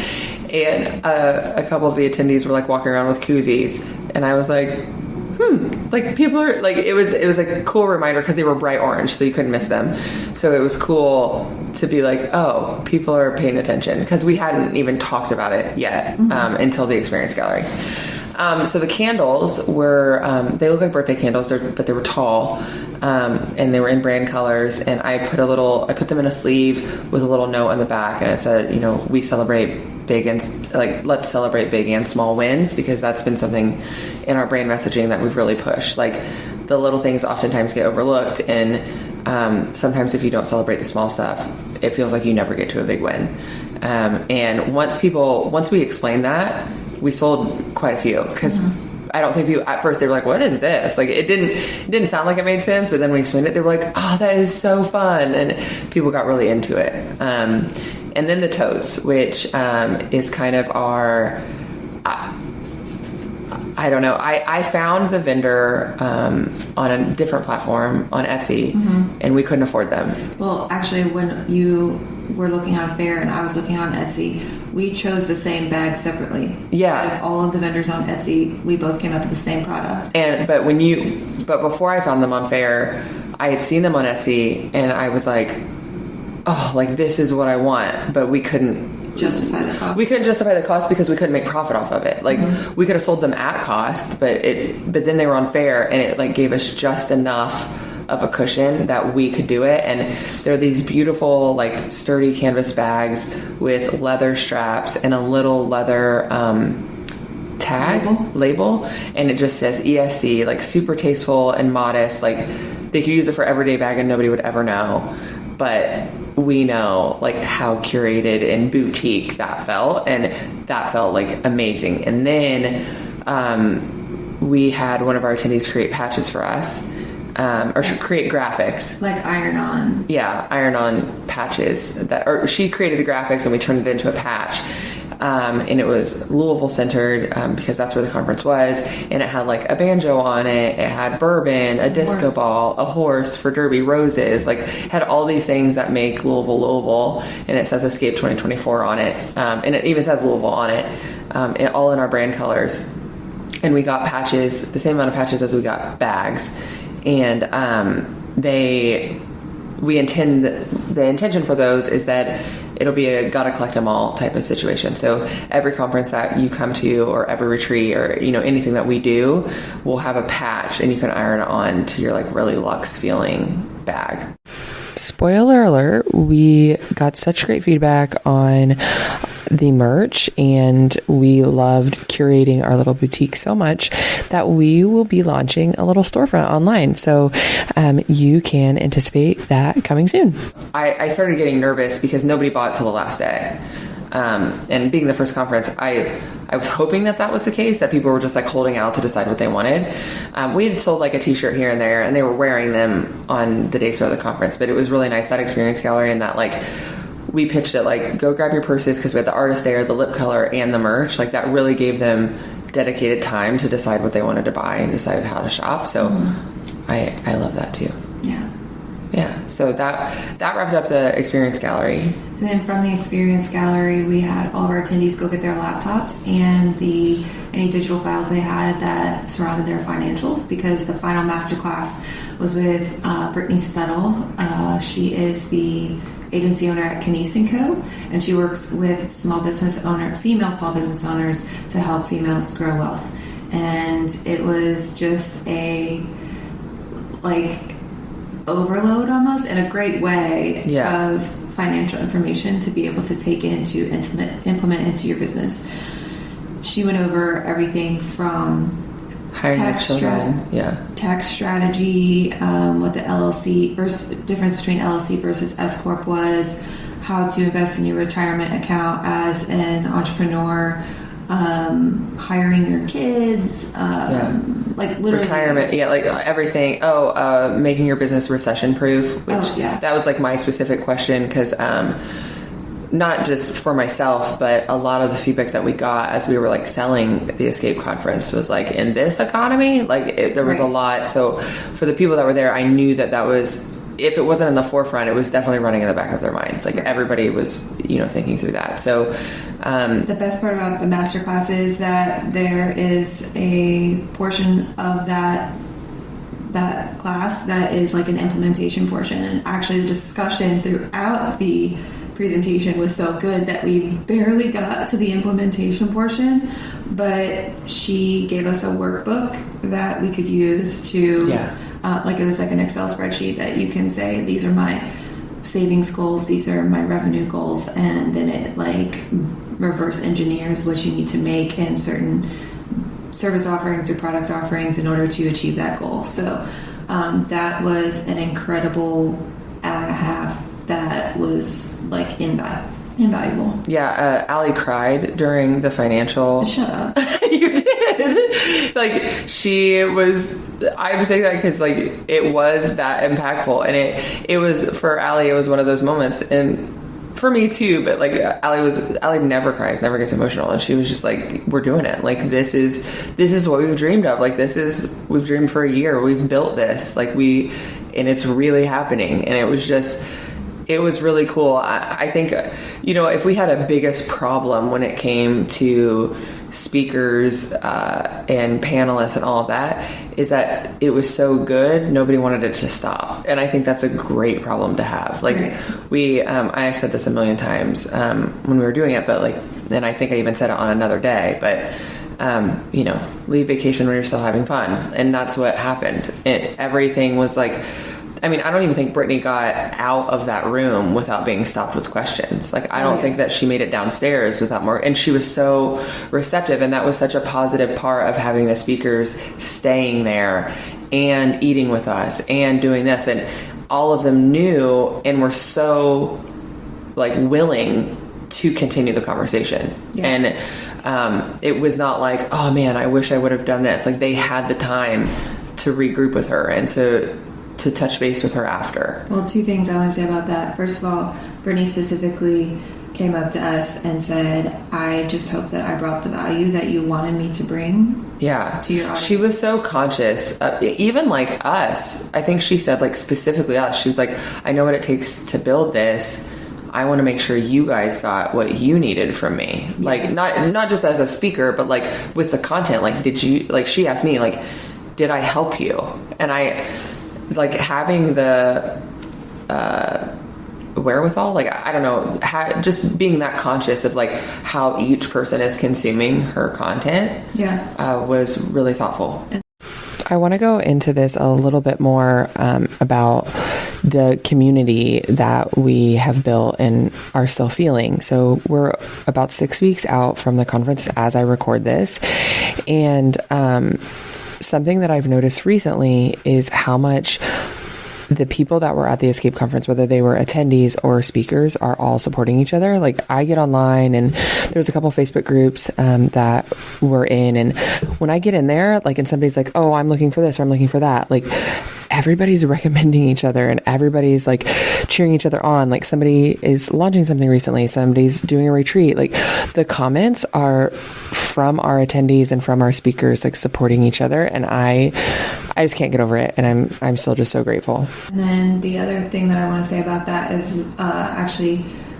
and a couple of the attendees were like walking around with koozies, and I was like, like people are like, it was like a cool reminder, because they were bright orange, so you couldn't miss them. So it was cool to be like, oh, people are paying attention, because we hadn't even talked about it yet until the experience gallery. So the candles were, they look like birthday candles, but they were tall, and they were in brand colors. And I put them in a sleeve with a little note on the back, and it said, we celebrate big and like, let's celebrate big and small wins, because that's been something in our brand messaging that we've really pushed. Like, the little things oftentimes get overlooked, and sometimes if you don't celebrate the small stuff, it feels like you never get to a big win. And once we explained that, we sold quite a few, because I don't think people at first, they were like, what is this? Like, it didn't sound like it made sense, but then when we explained it, they were like, oh, that is so fun. And people got really into it. And then the totes, which is kind of our, I don't know. I found the vendor on a different platform on Etsy, and we couldn't afford them. Well, actually, when you were looking on Faire and I was looking on Etsy, we chose the same bag separately. Yeah. With all of the vendors on Etsy, we both came up with the same product. But before I found them on Faire, I had seen them on Etsy, and I was like, oh, like, this is what I want, but we couldn't justify the cost. We couldn't justify the cost because we couldn't make profit off of it. Like, we could have sold them at cost, but then they were on Faire, and it like gave us just enough of a cushion that we could do it. And there are these beautiful, like, sturdy canvas bags with leather straps and a little leather label, and it just says ESC, like, super tasteful and modest. Like, they could use it for everyday bag and nobody would ever know, but we know like how curated and boutique that felt, and that felt like amazing. And then we had one of our attendees create patches for us, or create graphics, like iron on patches or she created the graphics and we turned it into a patch. And it was Louisville centered, because that's where the conference was. And it had like a banjo on it. It had bourbon, a disco ball, a horse for derby, roses, like had all these things that make Louisville. And it says Escape 2024 on it. And it even says Louisville on it, all in our brand colors. And we got patches, the same amount of patches as we got bags. And the intention for those is that it'll be a gotta collect them all type of situation. So every conference that you come to, or every retreat, or anything that we do, we'll have a patch, and you can iron it on to your like really luxe feeling bag. Spoiler alert, we got such great feedback on the merch, and we loved curating our little boutique so much that we will be launching a little storefront online. So you can anticipate that coming soon. I started getting nervous because nobody bought till the last day. And being the first conference, I was hoping that was the case, that people were just like holding out to decide what they wanted. We had sold like a t-shirt here and there, and they were wearing them on the days for the conference, but it was really nice, that experience gallery, and that like we pitched it like, go grab your purses, because we had the artist there, the lip color, and the merch. Like that really gave them dedicated time to decide what they wanted to buy and decided how to shop. So I love that too. Yeah, so that wrapped up the experience gallery. And then from the experience gallery, we had all of our attendees go get their laptops and any digital files they had that surrounded their financials, because the final masterclass was with Brittney Suttle. She is the agency owner at Knies & Co., and she works with female small business owners to help females grow wealth. And it was just a overload almost, in a great way, of financial information to be able to take into implement into your business. She went over everything from hiring your children, tax strategy, what the LLC difference between LLC versus S Corp was, how to invest in your retirement account as an entrepreneur, hiring your kids, like literally retirement, like everything. Making your business recession proof, which that was like my specific question, because not just for myself, but a lot of the feedback that we got as we were like selling the Escape Conference was like, in this economy, there was a lot. So for the people that were there, I knew that was, if it wasn't in the forefront, it was definitely running in the back of their minds. Like everybody was, thinking through that. So the best part about the masterclass is that there is a portion of that class that is like an implementation portion. And actually the discussion throughout the presentation was so good that we barely got to the implementation portion, but she gave us a workbook that we could use to it was like an Excel spreadsheet that you can say, these are my savings goals, these are my revenue goals, and then it like reverse engineers what you need to make in certain service offerings or product offerings in order to achieve that goal. So that was an incredible hour and a half that was like invaluable. Yeah, Allie cried during the financial. Shut up. You did. Like she was. I'm saying that because like it was that impactful, and it was for Allie. It was one of those moments, and for me too. But like Allie never cries, never gets emotional, and she was just like, "We're doing it. Like this is what we've dreamed of. Like we've dreamed for a year. We've built this. And it's really happening." And it was really cool. I think, if we had a biggest problem when it came to speakers and panelists and all of that, is that it was so good, nobody wanted it to stop. And I think that's a great problem to have. Like I said this a million times when we were doing it, but and I think I even said it on another day, but leave vacation when you're still having fun. And that's what happened. And everything was like, I don't even think Brittney got out of that room without being stopped with questions. I don't think that she made it downstairs without more. And she was so receptive. And that was such a positive part of having the speakers staying there and eating with us and doing this. And all of them knew and were so willing to continue the conversation. Yeah. And it was not like, oh man, I wish I would have done this. They had the time to regroup with her and to touch base with her after. Well, two things I want to say about that. First of all, Brittney specifically came up to us and said, I just hope that I brought the value that you wanted me to bring to your audience. She was so conscious, even us. I think she said specifically us. She was like, I know what it takes to build this. I want to make sure you guys got what you needed from me. Yeah. Not just as a speaker, but with the content. Did you, she asked me, did I help you? And like having the wherewithal, like I don't know, just being that conscious of like how each person is consuming her content, was really thoughtful. I want to go into this a little bit more about the community that we have built and are still feeling. So we're about 6 weeks out from the conference as I record this. And something that I've noticed recently is how much the people that were at the Escape Conference, whether they were attendees or speakers, are all supporting each other. Like I get online and there's a couple Facebook groups that we're in. And when I get in there, like, and somebody's like, oh, I'm looking for this or I'm looking for that, like everybody's recommending each other and everybody's like cheering each other on. Like somebody is launching something recently, somebody's doing a retreat. Like the comments are from our attendees and from our speakers, like supporting each other. And I just can't get over it. And I'm still just so grateful. And then the other thing that I want to say about that is actually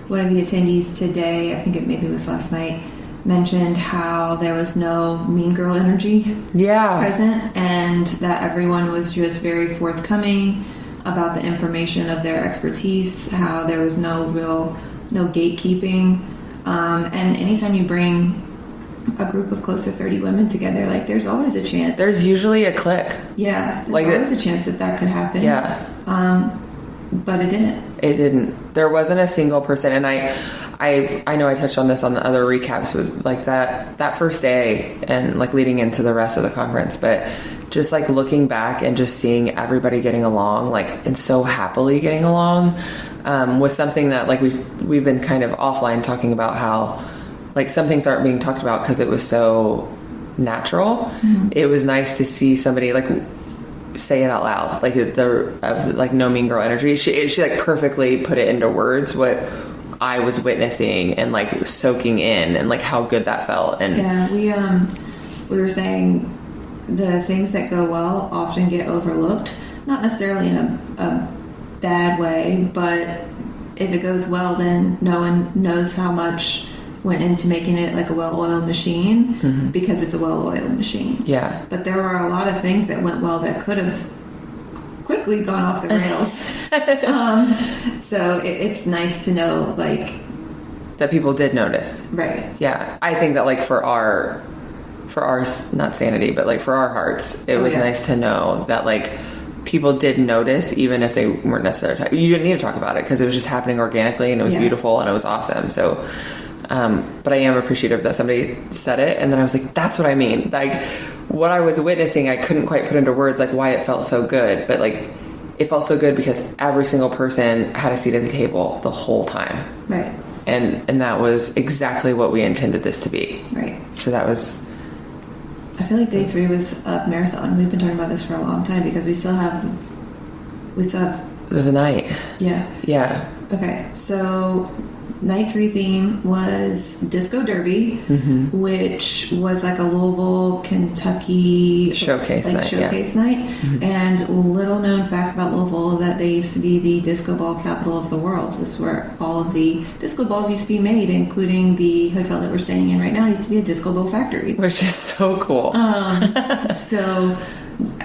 one of the attendees today, I think it maybe was last night, mentioned how there was no mean girl energy present, and that everyone was just very forthcoming about the information of their expertise, how there was no gatekeeping. And anytime you bring a group of close to 30 women together, like there's always a chance. There's usually a click. Yeah, there's always a chance that could happen. Yeah. But it didn't. It didn't. There wasn't a single person. And I know I touched on this on the other recaps with like that first day and like leading into the rest of the conference, but just like looking back and just seeing everybody getting along, like, and so happily getting along, was something that like we've been kind of offline talking about how like some things aren't being talked about because it was so natural. Mm-hmm. It was nice to see somebody like say it out loud, like like no mean girl energy. She like perfectly put it into words what I was witnessing and like soaking in, and like how good that felt. And yeah, we were saying the things that go well often get overlooked, not necessarily in a bad way, but if it goes well, then no one knows how much went into making it like a well-oiled machine, mm-hmm. because it's a well-oiled machine. Yeah. But there were a lot of things that went well that could have quickly gone off the rails. So it's nice to know, like, that people did notice. Right. Yeah. I think that like for our not sanity, but like for our hearts, it was nice to know that like people did notice, even if they weren't necessarily, you didn't need to talk about it because it was just happening organically and it was beautiful and it was awesome. So, but I am appreciative that somebody said it. And then I was like, that's what I mean. Like what I was witnessing, I couldn't quite put into words, like why it felt so good, but like it felt so good because every single person had a seat at the table the whole time. Right. And that was exactly what we intended this to be. Right. So that was, I feel like day 3 was a marathon. We've been talking about this for a long time because we still have the night. Yeah. Yeah. Okay. So night 3 theme was Disco Derby, mm-hmm. which was like a Louisville, Kentucky showcase night. Mm-hmm. And little known fact about Louisville that they used to be the disco ball capital of the world. This is where all of the disco balls used to be made, including the hotel that we're staying in right now used to be a disco ball factory. Which is so cool. So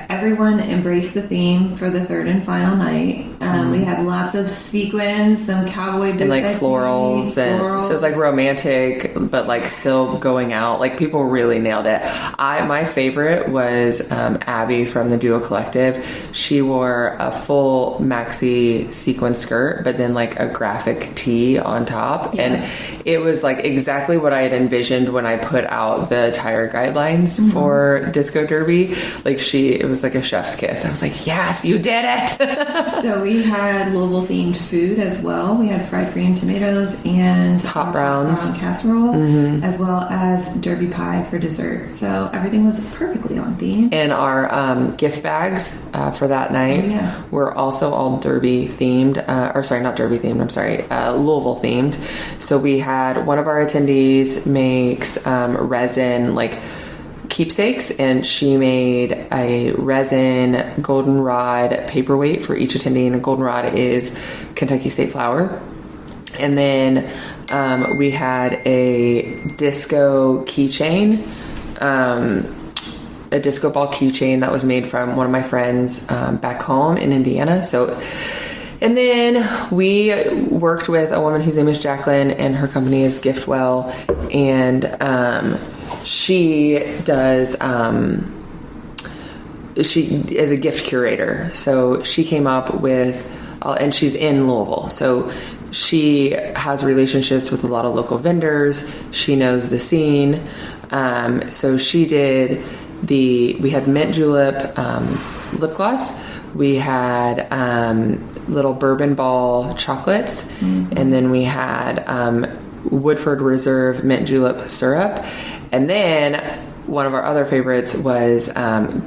everyone embraced the theme for the 3rd and final night. We had lots of sequins, some cowboy boots, and like florals, and so it was like romantic, but like still going out. Like people really nailed it. My favorite was Abby from the Duo Collective. She wore a full maxi sequin skirt, but then like a graphic tee on top, and it was like exactly what I had envisioned when I put out the attire guidelines mm-hmm. for Disco Derby. Like it was like a chef's kiss. I was like, yes, you did it. So we had Louisville themed food as well. We had fried green tomatoes and hot browns casserole, mm-hmm. as well as derby pie for dessert. So everything was perfectly on theme. And our gift bags for that night were also all derby themed, Louisville themed. So we had one of our attendees makes resin like keepsakes, and she made a resin goldenrod paperweight for each attendee, and a goldenrod is Kentucky State flower. And then we had a disco keychain, a disco ball keychain that was made from one of my friends back home in Indiana. And then we worked with a woman whose name is Jacqueline, and her company is Giftwell, and she is a gift curator. So she came up with, and she's in Louisville, so she has relationships with a lot of local vendors. She knows the scene. So she did we had mint julep lip gloss. We had little bourbon ball chocolates, and then we had Woodford Reserve mint julep syrup, and then one of our other favorites was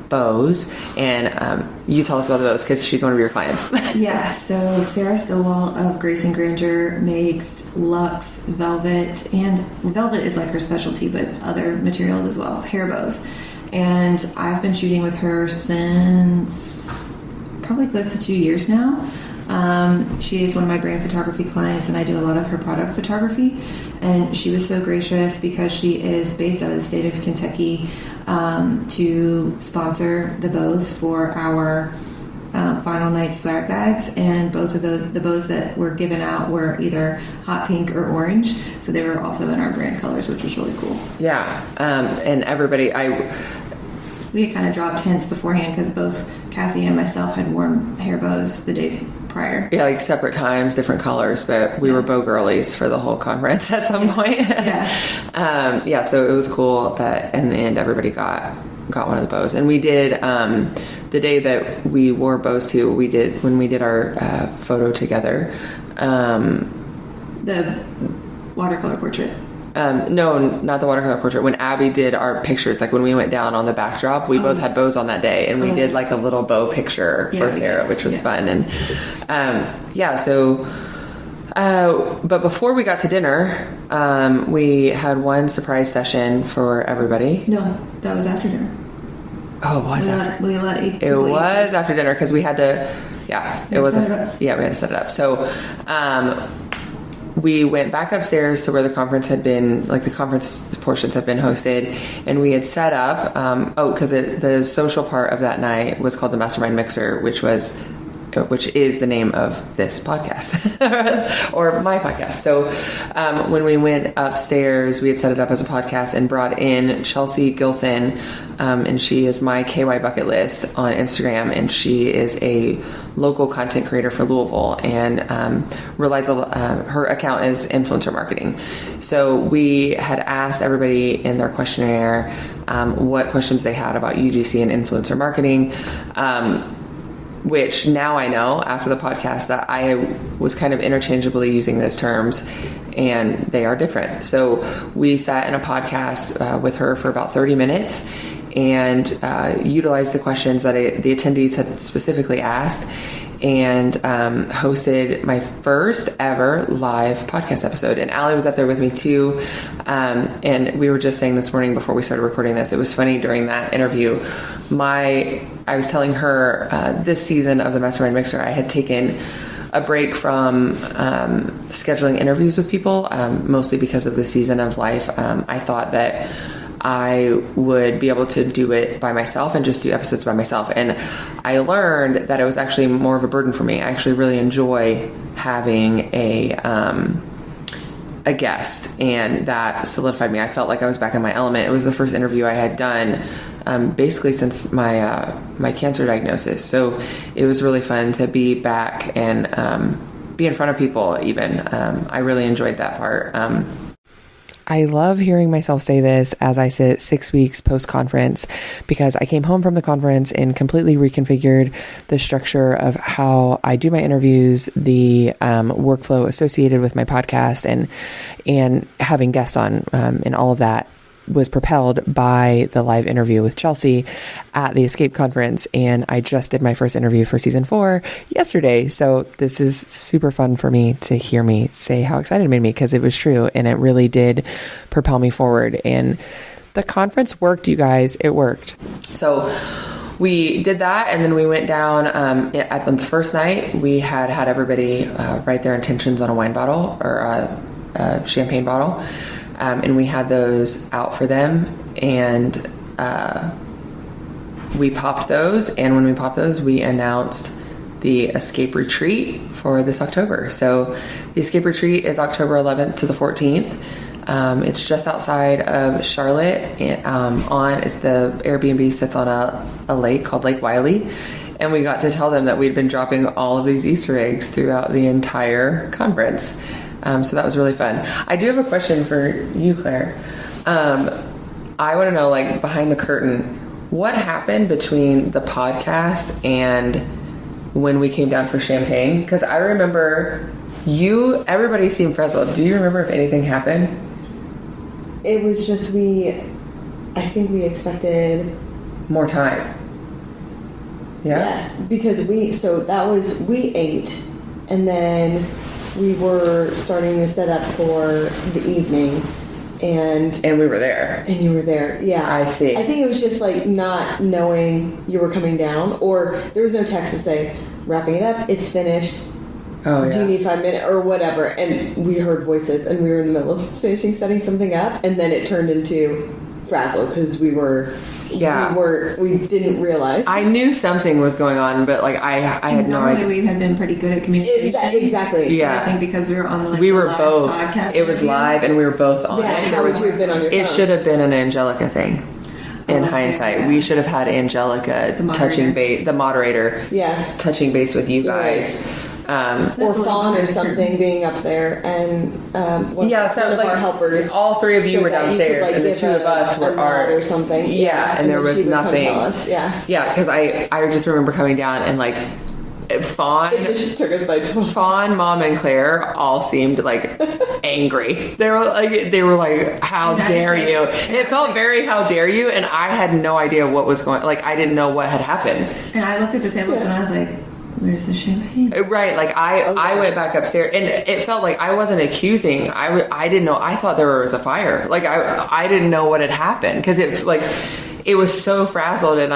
bows, and you tell us about the bows because she's one of your clients. Yeah, so Sarah Stillwell of Grace and Grandeur makes luxe velvet, and velvet is like her specialty, but other materials as well, hair bows. And I've been shooting with her since probably close to 2 years now. She is one of my brand photography clients, and I do a lot of her product photography. And she was so gracious because she is based out of the state of Kentucky to sponsor the bows for our final night swag bags. And both of those, the bows that were given out were either hot pink or orange. So they were also in our brand colors, which was really cool. Yeah. And everybody, we had kind of dropped hints beforehand because both Cassie and myself had worn hair bows the days prior. Yeah, like separate times, different colors, but we were bow girlies for the whole conference at some point. Yeah. So it was cool that in the end everybody got one of the bows. And we did the day that we wore bows too, when we did our photo together. The watercolor portrait. No, not the watercolor portrait. When Abby did our pictures, like when we went down on the backdrop, we both had bows on that day, and we did like a little bow picture for Sarah, which was fun. And but before we got to dinner, we had one surprise session for everybody. No, that was after dinner. Oh, was that? It was after dinner because we had to. Yeah, it wasn't. Yeah, we had to set it up. So, we went back upstairs to where the conference had been, like the conference portions had been hosted, and we had set up, because the social part of that night was called the Mastermind Mixer, which is the name of this podcast or my podcast. So when we went upstairs, we had set it up as a podcast and brought in Chelsea Gilson, and she is my KY Bucket List on Instagram, and she is a local content creator for Louisville, and her account is influencer marketing. So we had asked everybody in their questionnaire what questions they had about UGC and influencer marketing, which now I know after the podcast that I was kind of interchangeably using those terms, and they are different. So we sat in a podcast with her for about 30 minutes and utilized the questions that the attendees had specifically asked, and hosted my first ever live podcast episode. And Allie was up there with me too. And we were just saying this morning before we started recording this, it was funny during that interview, I was telling her this season of the Mastermind Mixer, I had taken a break from scheduling interviews with people, mostly because of the season of life. I thought that I would be able to do it by myself and just do episodes by myself. And I learned that it was actually more of a burden for me. I actually really enjoy having a guest, and that solidified me. I felt like I was back in my element. It was the first interview I had done basically since my cancer diagnosis. So it was really fun to be back and be in front of people even. I really enjoyed that part. I love hearing myself say this as I sit 6 weeks post-conference, because I came home from the conference and completely reconfigured the structure of how I do my interviews, the workflow associated with my podcast, and having guests on, and all of that was propelled by the live interview with Chelsea at the Escape Conference. And I just did my first interview for season 4 yesterday. So this is super fun for me to hear me say how excited it made me, because it was true. And it really did propel me forward. And the conference worked, you guys. It worked. So we did that. And then we went down at the first night. We had everybody write their intentions on a wine bottle or a champagne bottle. And we had those out for them, and we popped those. And when we popped those, we announced the escape retreat for this October. So the escape retreat is October 11th to the 14th. It's just outside of Charlotte. It's the Airbnb sits on a lake called Lake Wiley. And we got to tell them that we'd been dropping all of these Easter eggs throughout the entire conference. So that was really fun. I do have a question for you, Claire. I want to know, like, behind the curtain, what happened between the podcast and when we came down for champagne? Because I remember everybody seemed frazzled. Do you remember if anything happened? It was just I think we expected more time. Yeah? Because we ate, and then we were starting to set up for the evening, and we were there. And you were there, yeah. I see. I think it was just like not knowing you were coming down, or there was no text to say, wrapping it up, it's finished. Oh, yeah. Do you need 5 minutes or whatever? And we heard voices, and we were in the middle of finishing setting something up, and then it turned into frazzle because we didn't realize. I knew something was going on, but like I had no idea. Normally we had been pretty good at communication. Exactly. Yeah. I think because we were on the we were live both. podcast. It was live, and we were both on it. How would you have been on your phone? It should have been an Angelica thing. In hindsight, we should have had Angelica touching base, the moderator, touching base with you guys. Or Fawn or something being up there, and one of our helpers. All three of you were downstairs, and the two of us were or something. Yeah, and there was nothing. Yeah, because I just remember coming down and like Fawn. It just took us by force. Fawn, Mom, and Claire all seemed like angry. They were like, "How dare you?" It felt very "How dare you," and I had no idea what was going. Like I didn't know what had happened. And I looked at the tables and I was like, where's the champagne? Right, like I went back upstairs, and it felt like I wasn't accusing. I didn't know. I thought there was a fire. Like I didn't know what had happened because it was so frazzled, and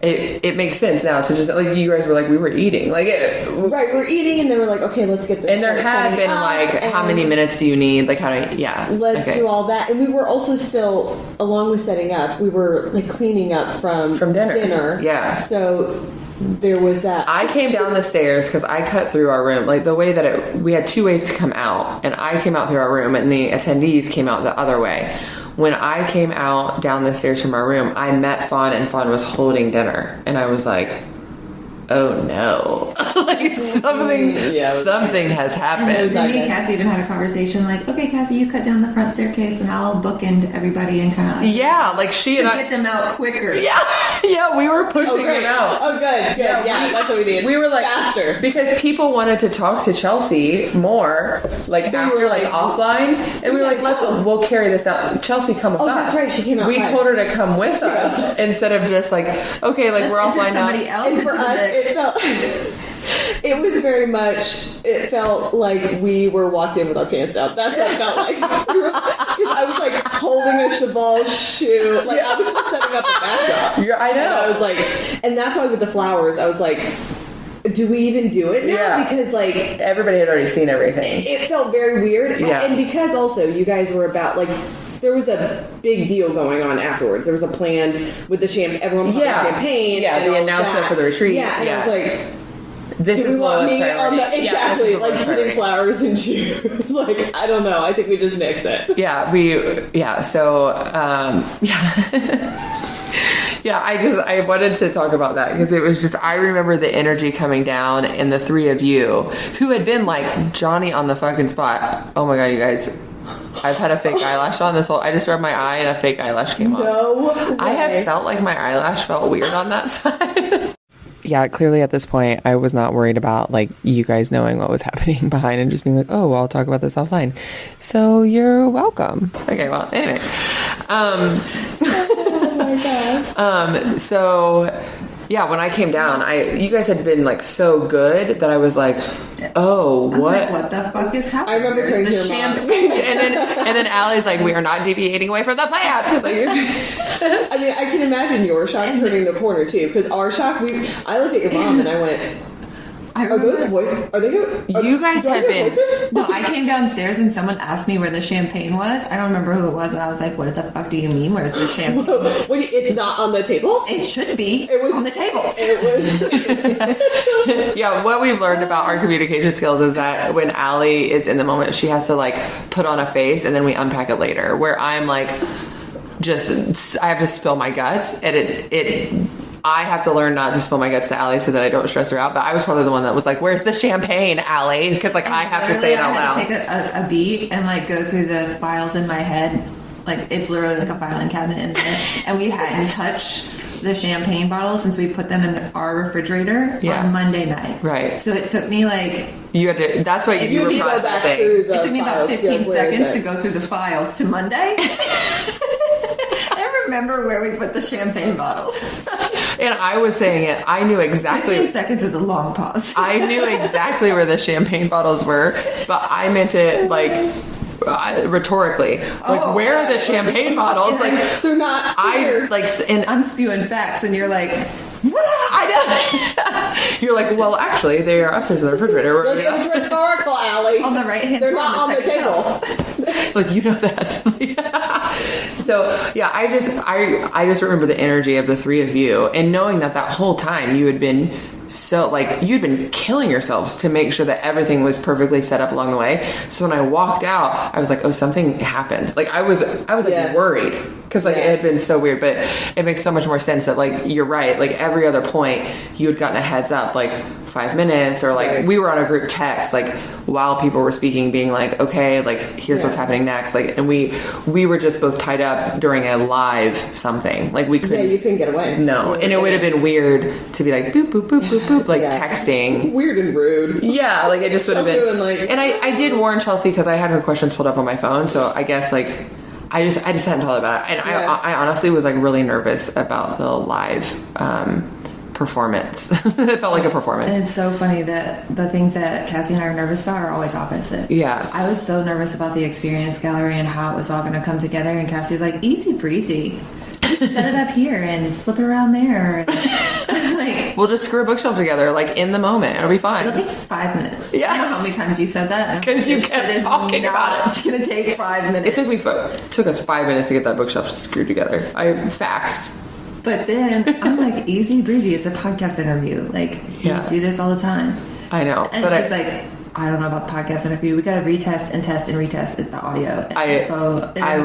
it makes sense now to just like you guys were like we were eating we're eating, and they were like, okay, let's get this. And there had been like how many minutes do you need? Like let's do all that, and we were also still along with setting up. We were like cleaning up from dinner. Yeah, so. There was that. I came down the stairs because I cut through our room. Like the way that we had two ways to come out, and I came out through our room, and the attendees came out the other way. When I came out down the stairs from our room, I met Fawn, and Fawn was holding dinner, and I was like, "Oh no!" Like something has happened. And me and Cassie even had a conversation like, "Okay, Cassie, you cut down the front staircase, and I'll bookend everybody and kind of get them out quicker." Yeah, we were pushing them out. Oh, good. Yeah, that's what we did. We were like faster because people wanted to talk to Chelsea more, like after like offline, and we were like, we'll carry this out. Chelsea, come with us. That's right. She came out. We told her to come with us instead of just like, okay, like we're offline now. Somebody else and for us, it was very much. It felt like we were walked in with our pants down. That's what it felt like. Because I was like holding a cheval shoe. Like I was just setting up a backdrop. I know. And I was like, and that's why with the flowers, I was like, do we even do it now? Yeah. Because like everybody had already seen everything. It felt very weird. Yeah. And because also you guys were about like. There was a big deal going on afterwards. There was a plan with the everyone popping champagne. Yeah, the announcement for the retreat. Yeah, and I was like, this is lowest priority. Exactly, like putting flowers in shoes. Like, I don't know. I think we just nixed it. I wanted to talk about that because it was just, I remember the energy coming down and the three of you who had been like Johnny on the fucking spot. Oh my God, you guys. I've had a fake eyelash on this whole. I just rubbed my eye and a fake eyelash came on. No way. I have felt like my eyelash felt weird on that side. Yeah, clearly at this point, I was not worried about like you guys knowing what was happening behind and just being like, oh, well, I'll talk about this offline. So you're welcome. Okay, well, anyway. Oh my God. So yeah, when I came down, you guys had been like so good that I was like, oh, what? What the fuck is happening? I remember turning to your mom. and then Allie's like, we are not deviating away from the plan. Like, I mean, I can imagine your shock turning the corner too, because our shock, I looked at your mom and I went, I Are remember, those voices? Are they? You guys do I have hear been- voices? no, I came downstairs and someone asked me where the champagne was. I don't remember who it was, and I was like, "What the fuck do you mean? Where's the champagne?" It's not on the tables. It should be It was on the tables. It was. Yeah, what we've learned about our communication skills is that when Allie is in the moment, she has to like put on a face and then we unpack it later. Where I'm like, I have to spill my guts, and I have to learn not to spill my guts to Allie so that I don't stress her out. But I was probably the one that was like, "Where's the champagne, Allie?" Because like I have to say it out I loud. had to take a beat and like go through the files in my head. Like it's literally like a filing cabinet in there, and we hadn't touched the champagne bottles since we put them in our refrigerator on Monday night. Right. So it took me like You had to. That's what you were go back processing. through the it took me about files. 15 Where is seconds it? to go through the files to Monday. I remember where we put the champagne bottles. And I was saying it. I knew 15 exactly. seconds is a long pause. I knew exactly where the champagne bottles were, but I meant it like rhetorically. Like, where are the champagne bottles? Like, They're not I here. like, and I'm spewing facts, and you're like, I know. You're like, well, actually, they are upstairs in the refrigerator. Look, it's rhetorical, Allie. on the right hand. They're not on the table. Like, you know that. So yeah, I just remember the energy of the three of you, and knowing that whole time you had been so like you'd been killing yourselves to make sure that everything was perfectly set up along the way. So when I walked out, I was like, oh, something happened. Like I was like worried because like it had been so weird, but it makes so much more sense that like you're right. Like every other point you had gotten a heads up, like 5 minutes, or like we were on a group text, like while people were speaking, being like, okay, like here's what's happening next. Like, and we were just both tied up during a live something. Like we couldn't. Yeah, you couldn't get away. No, and it would have been weird to be like boop boop boop boop boop, like texting. Weird and rude. Yeah, like it just would have been. Doing, like- And I did warn Chelsea because I had her questions pulled up on my phone, so I guess like I just hadn't told her about it, and I honestly was like really nervous about the live performance. It felt like a performance. And it's so funny that the things that Cassie and I are nervous about are always opposite. Yeah. I was so nervous about the experience gallery and how it was all going to come together, and Cassie's like, easy breezy. Just set it up here and flip it around there. Like, We'll just screw a bookshelf together, like in the moment. It'll be fine. it'll take 5 minutes. Yeah. I don't know how many times you said that. 'Cause you kept talking about it. It's going to take 5 minutes. It took us 5 minutes to get that bookshelf screwed together. Facts. But then I'm like, easy breezy. It's a podcast interview. Like, Yeah. we do this all the time. I know, And but she's like, I don't know about the podcast interview. We got to retest and test and retest the audio. And I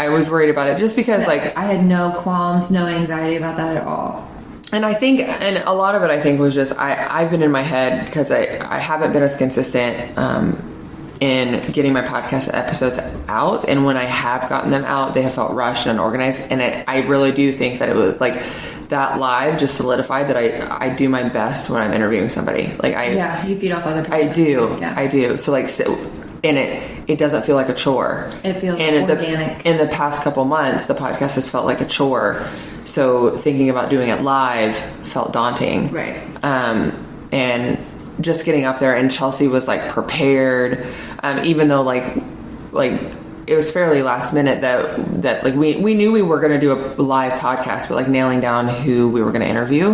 was worried about it just because like I had no qualms, no anxiety about that at all. And I think, and a lot of it, I think, was just I've been in my head because I haven't been as consistent in getting my podcast episodes out. And when I have gotten them out, they have felt rushed and unorganized. And I really do think that it was like that live just solidified that I do my best when I'm interviewing somebody. Like you feed off other people. I do. So like, and it doesn't feel like a chore. It feels organic. In the past couple months, the podcast has felt like a chore. So thinking about doing it live felt daunting. Right. And just getting up there, and Chelsea was like prepared, even though like it was fairly last minute that like we knew we were going to do a live podcast, but like nailing down who we were going to interview,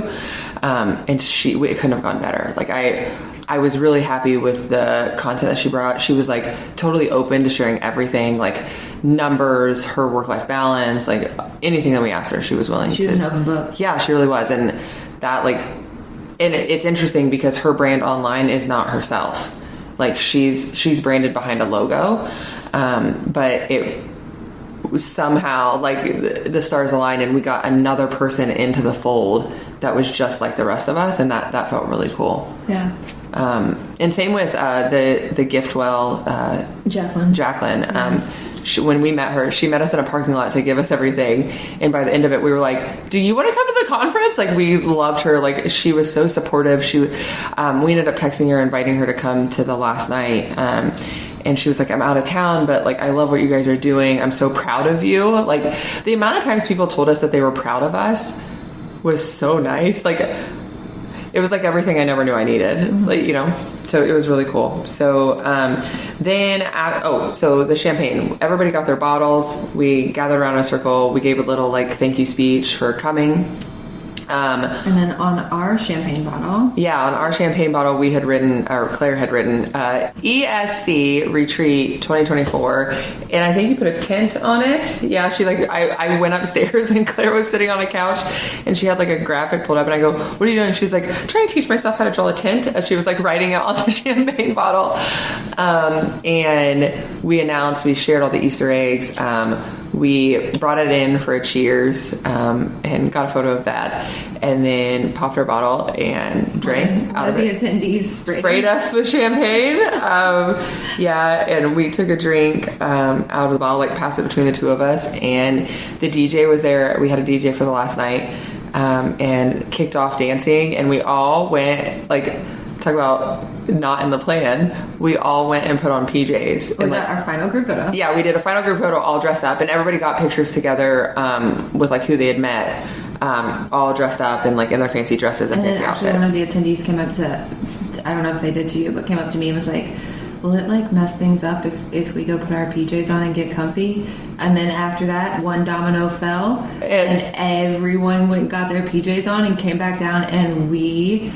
and it couldn't have gone better. Like I was really happy with the content that she brought. She was like totally open to sharing everything, like numbers, her work-life balance, like anything that we asked her, she was willing to. She was an open book. Yeah, she really was. And that like, and it's interesting because her brand online is not herself. Like she's branded behind a logo. But it was somehow like the stars aligned and we got another person into the fold that was just like the rest of us. And that felt really cool. Yeah. And same with, the Giftwell, Jacqueline. When we met her, she met us in a parking lot to give us everything. And by the end of it, we were like, do you want to come to the conference? Like, we loved her. Like, she was so supportive. We ended up texting her, inviting her to come to the last night. And she was like, I'm out of town, but like, I love what you guys are doing. I'm so proud of you. Like, the amount of times people told us that they were proud of us was so nice. Like, it was like everything I never knew I needed. Like, so it was really cool. So, so the champagne, everybody got their bottles. We gathered around in a circle. We gave a little like thank you speech for coming. And then on our champagne bottle. Yeah, on our champagne bottle, we had written, or Claire had written, ESC Retreat 2024. And I think you put a tent on it. Yeah, she like, I went upstairs and Claire was sitting on a couch and she had like a graphic pulled up and I go, what are you doing? She's like, trying to teach myself how to draw a tent. And she was like writing it on the champagne bottle. And we announced, we shared all the Easter eggs. We brought it in for a cheers and got a photo of that, and then popped our bottle and drank out of it. The attendees sprayed us with champagne. And we took a drink out of the bottle, like passed it between the two of us, and the DJ was there. We had a DJ for the last night and kicked off dancing, and we all went, like, talk about not in the plan, we all went and put on PJs. We got our final group photo. Yeah, we did a final group photo all dressed up, and everybody got pictures together with like who they had met, all dressed up and like in their fancy dresses and fancy outfits. One of the attendees came up to, I don't know if they did to you, but came up to me and was like, will it like mess things up if we go put our PJs on and get comfy? And then after that, one domino fell and everyone went and got their PJs on and came back down, and we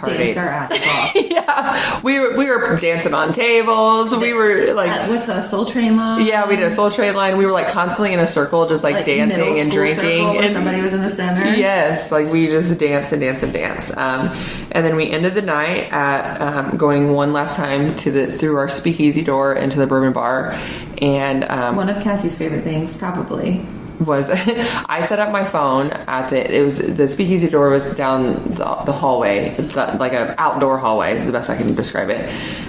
danced our asses off. Yeah, we were dancing on tables. We were like, what's a Soul Train line? Yeah, we did a Soul Train line. We were like constantly in a circle, just like dancing and drinking. And somebody was in the center. Yes, like we just dance and dance and dance. And then we ended the night at going one last time through our speakeasy door into the bourbon bar, and one of Cassie's favorite things probably was I set up my phone at the speakeasy door was down the hallway, like an outdoor hallway is the best I can describe it.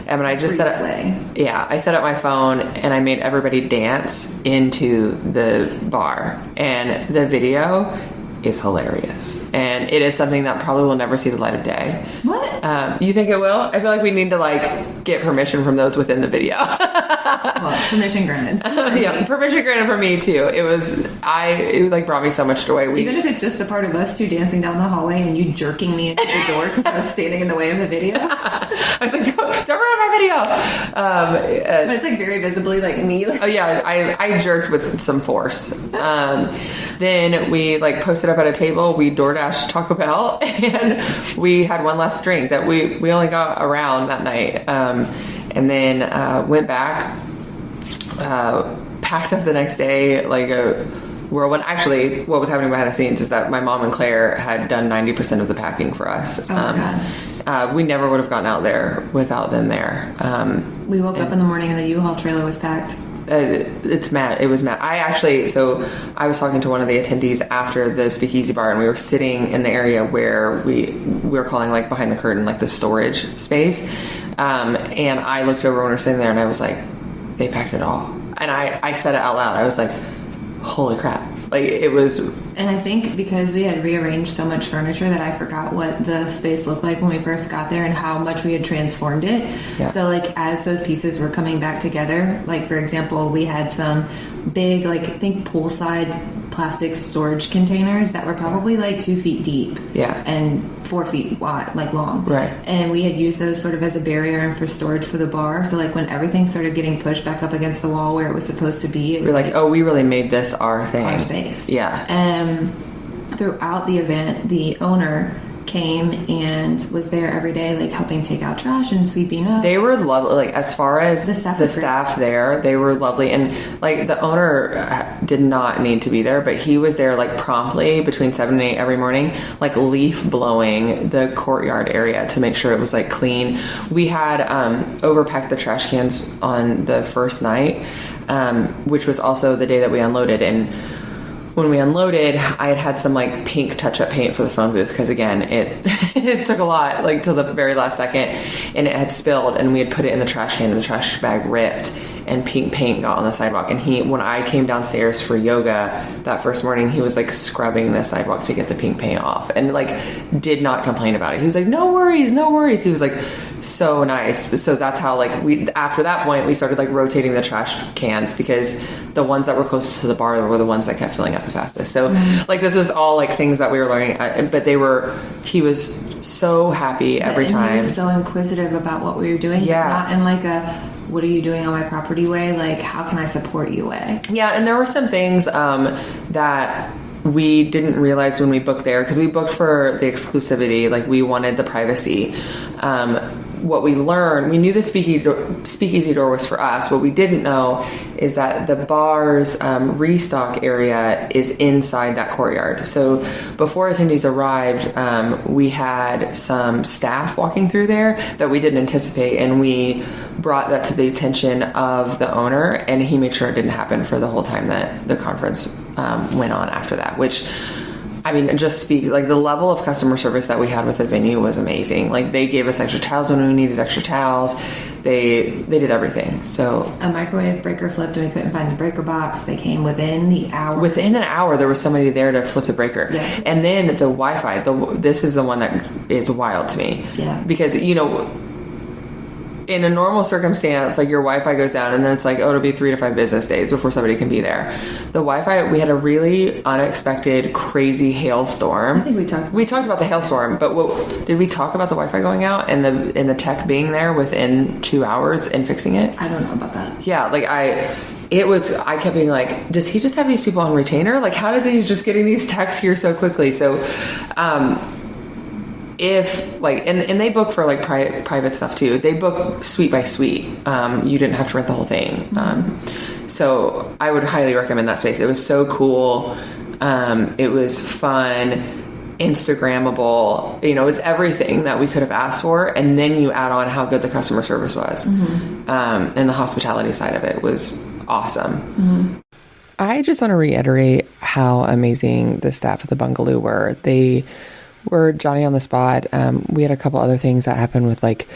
And when I just set up my phone and I made everybody dance into the bar, and the video is hilarious, and it is something that probably will never see the light of day. What? You think it will? I feel like we need to like get permission from those within the video. Well, permission granted. Yeah, permission granted for me too. It like brought me so much joy. Even if it's just the part of us two dancing down the hallway and you jerking me into the door because I was standing in the way of the video. I was like, don't ruin my video. But it's like very visibly like me. Oh yeah, I jerked with some force. Then we like posted up at a table. We DoorDashed Taco Bell, and we had one last drink that we only got around that night. And then went back, packed up the next day like a whirlwind. Actually, what was happening behind the scenes is that my mom and Claire had done 90% of the packing for us. Oh my God. We never would have gotten out there without them there. We woke up in the morning and the U-Haul trailer was packed. It's Matt. It was Matt. I was talking to one of the attendees after the speakeasy bar, and we were sitting in the area where we were calling like behind the curtain, like the storage space. And I looked over when we were sitting there and I was like, they packed it all. And I said it out loud. I was like, holy crap. Like it was. And I think because we had rearranged so much furniture that I forgot what the space looked like when we first got there and how much we had transformed it. Yeah. So like as those pieces were coming back together, like for example, we had some big, like I think poolside plastic storage containers that were probably like 2 feet deep. Yeah. And 4 feet wide, like long. Right. And we had used those sort of as a barrier and for storage for the bar. So like when everything started getting pushed back up against the wall where it was supposed to be, it was like, oh, we really made this our thing. Our space. Yeah. Throughout the event, the owner came and was there every day, like helping take out trash and sweeping up. They were lovely. Like as far as the staff there, they were lovely. And like the owner did not need to be there, but he was there like promptly between 7 and 8 every morning, like leaf blowing the courtyard area to make sure it was like clean. We had overpacked the trash cans on the first night, which was also the day that we unloaded. And when we unloaded, I had some like pink touch-up paint for the phone booth because again, it took a lot, like till the very last second, and it had spilled, and we had put it in the trash can, and the trash bag ripped, and pink paint got on the sidewalk. And when I came downstairs for yoga that first morning, he was like scrubbing the sidewalk to get the pink paint off, and like did not complain about it. He was like, no worries. He was like so nice. So that's how like after that point we started like rotating the trash cans because the ones that were closest to the bar were the ones that kept filling up the fastest. So like this was all like things that we were learning, but he was so happy every time. He was so inquisitive about what we were doing. Yeah. Not in like a, what are you doing on my property way? Like, how can I support you way? Yeah. And there were some things that we didn't realize when we booked there, because we booked for the exclusivity, like we wanted the privacy. What we learned, we knew the speakeasy door was for us. What we didn't know is that the bar's restock area is inside that courtyard. So before attendees arrived, we had some staff walking through there that we didn't anticipate, and we brought that to the attention of the owner, and he made sure it didn't happen for the whole time that the conference went on after that, which, I mean, like the level of customer service that we had with the venue was amazing. Like they gave us extra towels when we needed extra towels. They did everything. So a microwave breaker flipped and we couldn't find the breaker box. They came within the hour. Within an hour, there was somebody there to flip the breaker. Yeah. And then the Wi-Fi, this is the one that is wild to me. Yeah. Because, in a normal circumstance, like your Wi-Fi goes down and then it's like, oh, it'll be 3 to 5 business days before somebody can be there. The Wi-Fi, we had a really unexpected, crazy hailstorm. I think we talked about the hailstorm, but did we talk about the Wi-Fi going out and the tech being there within 2 hours and fixing it? I don't know about that. Yeah, like I kept being like, does he just have these people on retainer? Like, how does he just getting these techs here so quickly? So, if like, and they book for like private stuff too. They book suite by suite. You didn't have to rent the whole thing. So I would highly recommend that space. It was so cool. It was fun, Instagrammable. It was everything that we could have asked for. And then you add on how good the customer service was. And the hospitality side of it was awesome. I just want to reiterate how amazing the staff at the Bungalow were. They were Johnny on the spot. We had a couple other things that happened with like,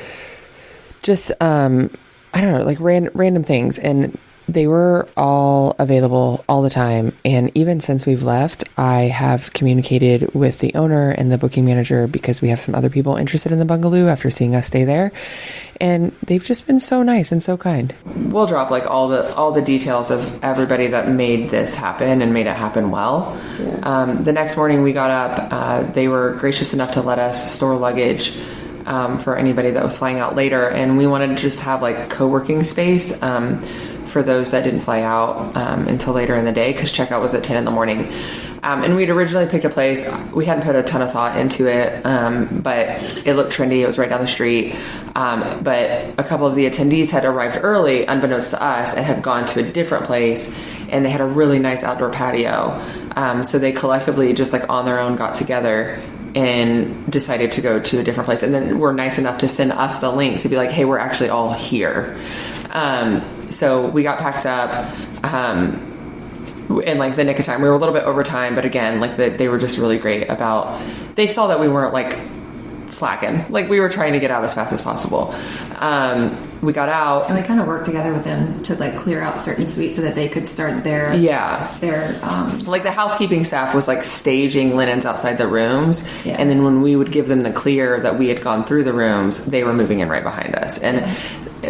just, I don't know, like random things. And they were all available all the time. And even since we've left, I have communicated with the owner and the booking manager because we have some other people interested in the Bungalow after seeing us stay there. And they've just been so nice and so kind. We'll drop like all the details of everybody that made this happen and made it happen well. Yeah. The next morning we got up, they were gracious enough to let us store luggage for anybody that was flying out later. And we wanted to just have like co-working space for those that didn't fly out until later in the day, because checkout was at 10 in the morning. And we'd originally picked a place. We hadn't put a ton of thought into it, but it looked trendy. It was right down the street. But a couple of the attendees had arrived early, unbeknownst to us, and had gone to a different place, and they had a really nice outdoor patio. So they collectively, just like on their own, got together and decided to go to a different place. And then were nice enough to send us the link to be like, hey, we're actually all here. So we got packed up in like the nick of time. We were a little bit over time, but again, like they were just really great about, they saw that we weren't like slacking. Like we were trying to get out as fast as possible. We got out. And we kind of worked together with them to like clear out certain suites so that they could start their like the housekeeping staff was like staging linens outside the rooms. Yeah. And then when we would give them the clear that we had gone through the rooms, they were moving in right behind us. And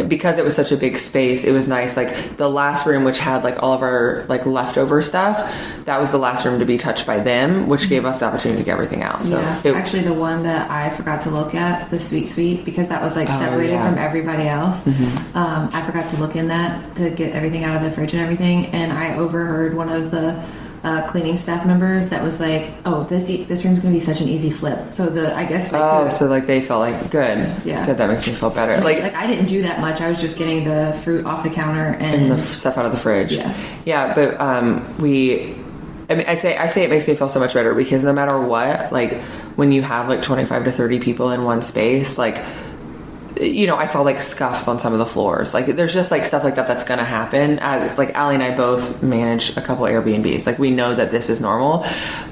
because it was such a big space, it was nice. Like the last room, which had like all of our like leftover stuff, that was the last room to be touched by them, which gave us the opportunity to get everything out. So actually the one that I forgot to look at, the suite, because that was like separated from everybody else. I forgot to look in that to get everything out of the fridge and everything. And I overheard one of the cleaning staff members that was like, oh, this room's gonna be such an easy flip. So I guess so like they felt like good. That makes me feel better. Like I didn't do that much. I was just getting the fruit off the counter and the stuff out of the fridge. But I say it makes me feel so much better, because no matter what, like when you have like 25 to 30 people in one space, like, I saw like scuffs on some of the floors. Like there's just like stuff like that that's going to happen. Like Allie and I both manage a couple Airbnbs. Like we know that this is normal,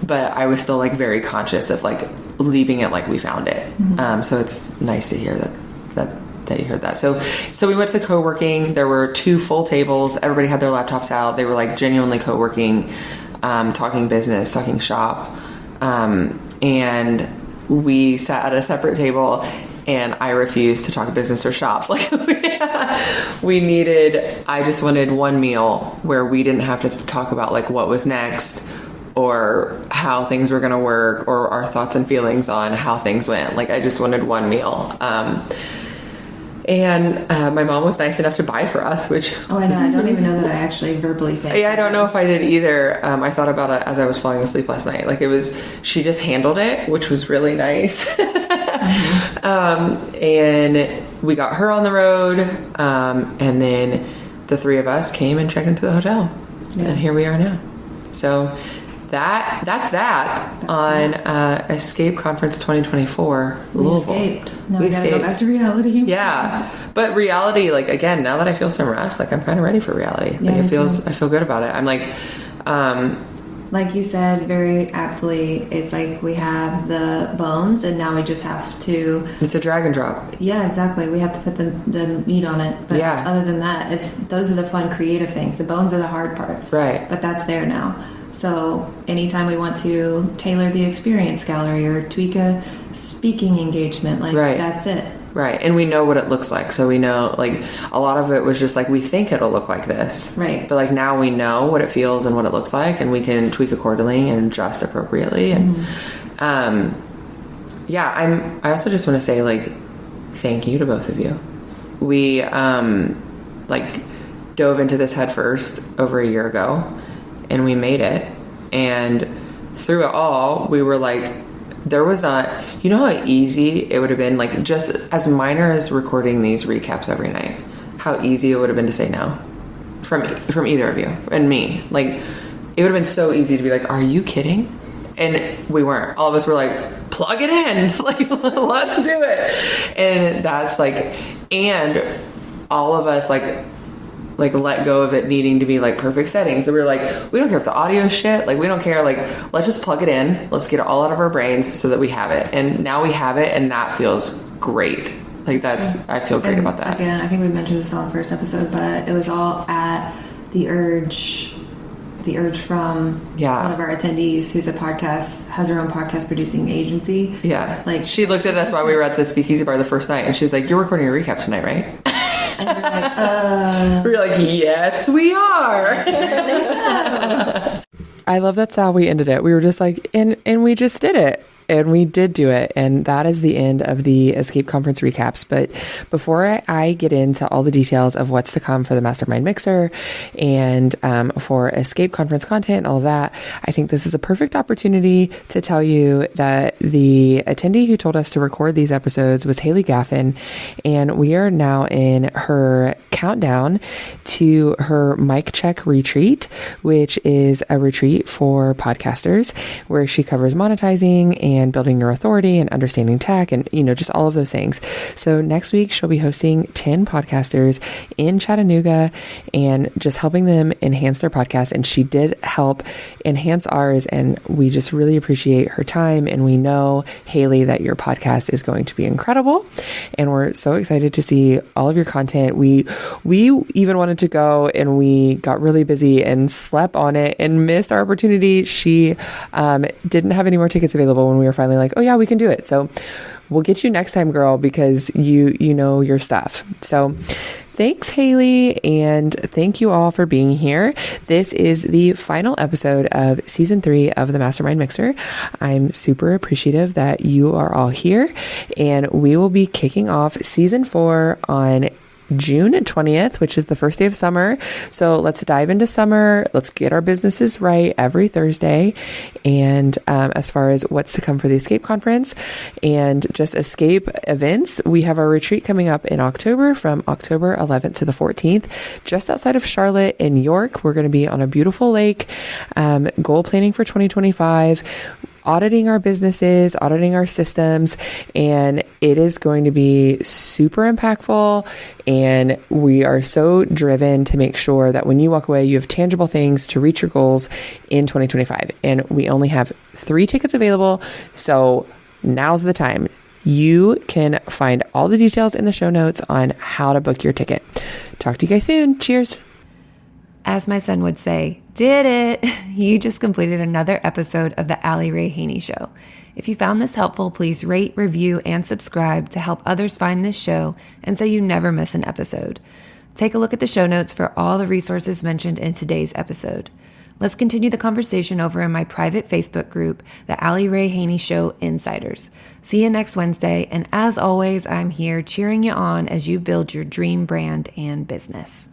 but I was still like very conscious of like leaving it like we found it. So it's nice to hear that you heard that. So we went to co-working. There were 2 full tables. Everybody had their laptops out. They were like genuinely co-working, talking business, talking shop. And we sat at a separate table, and I refused to talk business or shop. Like I just wanted one meal where we didn't have to talk about like what was next or how things were going to work or our thoughts and feelings on how things went. Like I just wanted one meal. And my mom was nice enough to buy for us, which... Oh, I know. I don't even know that I actually verbally thanked Yeah, I don't know if I did either. I thought about it as I was falling asleep last night. Like, she just handled it, which was really nice. And we got her on the road. And then the three of us came and checked into the hotel. Yeah. And here we are now. So that's that on Escape Conference 2024. We escaped. Now we gotta go back to reality. Yeah. But reality, like, again, now that I feel some rest, like, I'm kind of ready for reality. Yeah, like, I feel good about it. I'm like, like you said very aptly, it's like we have the bones and now we just have to... It's a drag and drop. Yeah, exactly. We have to put the meat on it. But yeah. Other than that, those are the fun creative things. The bones are the hard part. Right. But that's there now. So anytime we want to tailor the experience gallery or tweak a speaking engagement, like right. That's it. Right. And we know what it looks like. So we know, like, a lot of it was just like, we think it'll look like this. Right. But like, now we know what it feels and what it looks like, and we can tweak accordingly and adjust appropriately. And, yeah, I also just want to say, like, thank you to both of you. We, like, dove into this head first over a year ago, and we made it. And through it all, we were like, there was not, you know how easy it would have been, like, just as minor as recording these recaps every night, how easy it would have been to say no from either of you and me. Like, it would have been so easy to be like, are you kidding? And we weren't. All of us were like, plug it in. Like, let's do it. And that's like, and all of us like let go of it needing to be like perfect settings. So we were like, we don't care if the audio is shit. Like, we don't care. Like, let's just plug it in. Let's get it all out of our brains so that we have it. And now we have it, and that feels great. Like, I feel great about that. Again, I think we mentioned this on the first episode, but it was all at the urge from one of our attendees who's has her own podcast producing agency. Yeah. Like, she looked at us while we were at the speakeasy bar the first night, and she was like, you're recording a recap tonight, right? And we're like, we're like, yes, we are. I love that's how we ended it. We were just like, and we just did it. And we did do it. And that is the end of the Escape Conference recaps. But before I get into all the details of what's to come for the Mastermind Mixer and for Escape Conference content and all of that, I think this is a perfect opportunity to tell you that the attendee who told us to record these episodes was Haley Gaffin. And we are now in her countdown to her mic check retreat, which is a retreat for podcasters where she covers monetizing and building your authority and understanding tech and, just all of those things. So next week she'll be hosting 10 podcasters in Chattanooga and just helping them enhance their podcast. And she did help enhance ours. And we just really appreciate her time. And we know, Haley, that your podcast is going to be incredible. And we're so excited to see all of your content. We even wanted to go, and we got really busy and slept on it and missed our opportunity. She didn't have any more tickets available when we were finally like, oh yeah, we can do it. So we'll get you next time, girl, because you know your stuff. So thanks, Haley, and thank you all for being here. This is the final episode of season 3 of the Mastermind Mixer. I'm super appreciative that you are all here, and we will be kicking off season 4 on June 20th, which is the first day of summer. So let's dive into summer. Let's get our businesses right every Thursday. And as far as what's to come for the Escape Conference and just Escape events, we have our retreat coming up in October from October 11th to the 14th, just outside of Charlotte in York. We're going to be on a beautiful lake, goal planning for 2025, auditing our businesses, auditing our systems, and it is going to be super impactful. And we are so driven to make sure that when you walk away, you have tangible things to reach your goals in 2025. And we only have 3 tickets available. So now's the time. You can find all the details in the show notes on how to book your ticket. Talk to you guys soon. Cheers. As my son would say, did it! You just completed another episode of the Allie Ray Haney Show. If you found this helpful, please rate, review, and subscribe to help others find this show and so you never miss an episode. Take a look at the show notes for all the resources mentioned in today's episode. Let's continue the conversation over in my private Facebook group, the Allie Ray Haney Show Insiders. See you next Wednesday, and as always, I'm here cheering you on as you build your dream brand and business.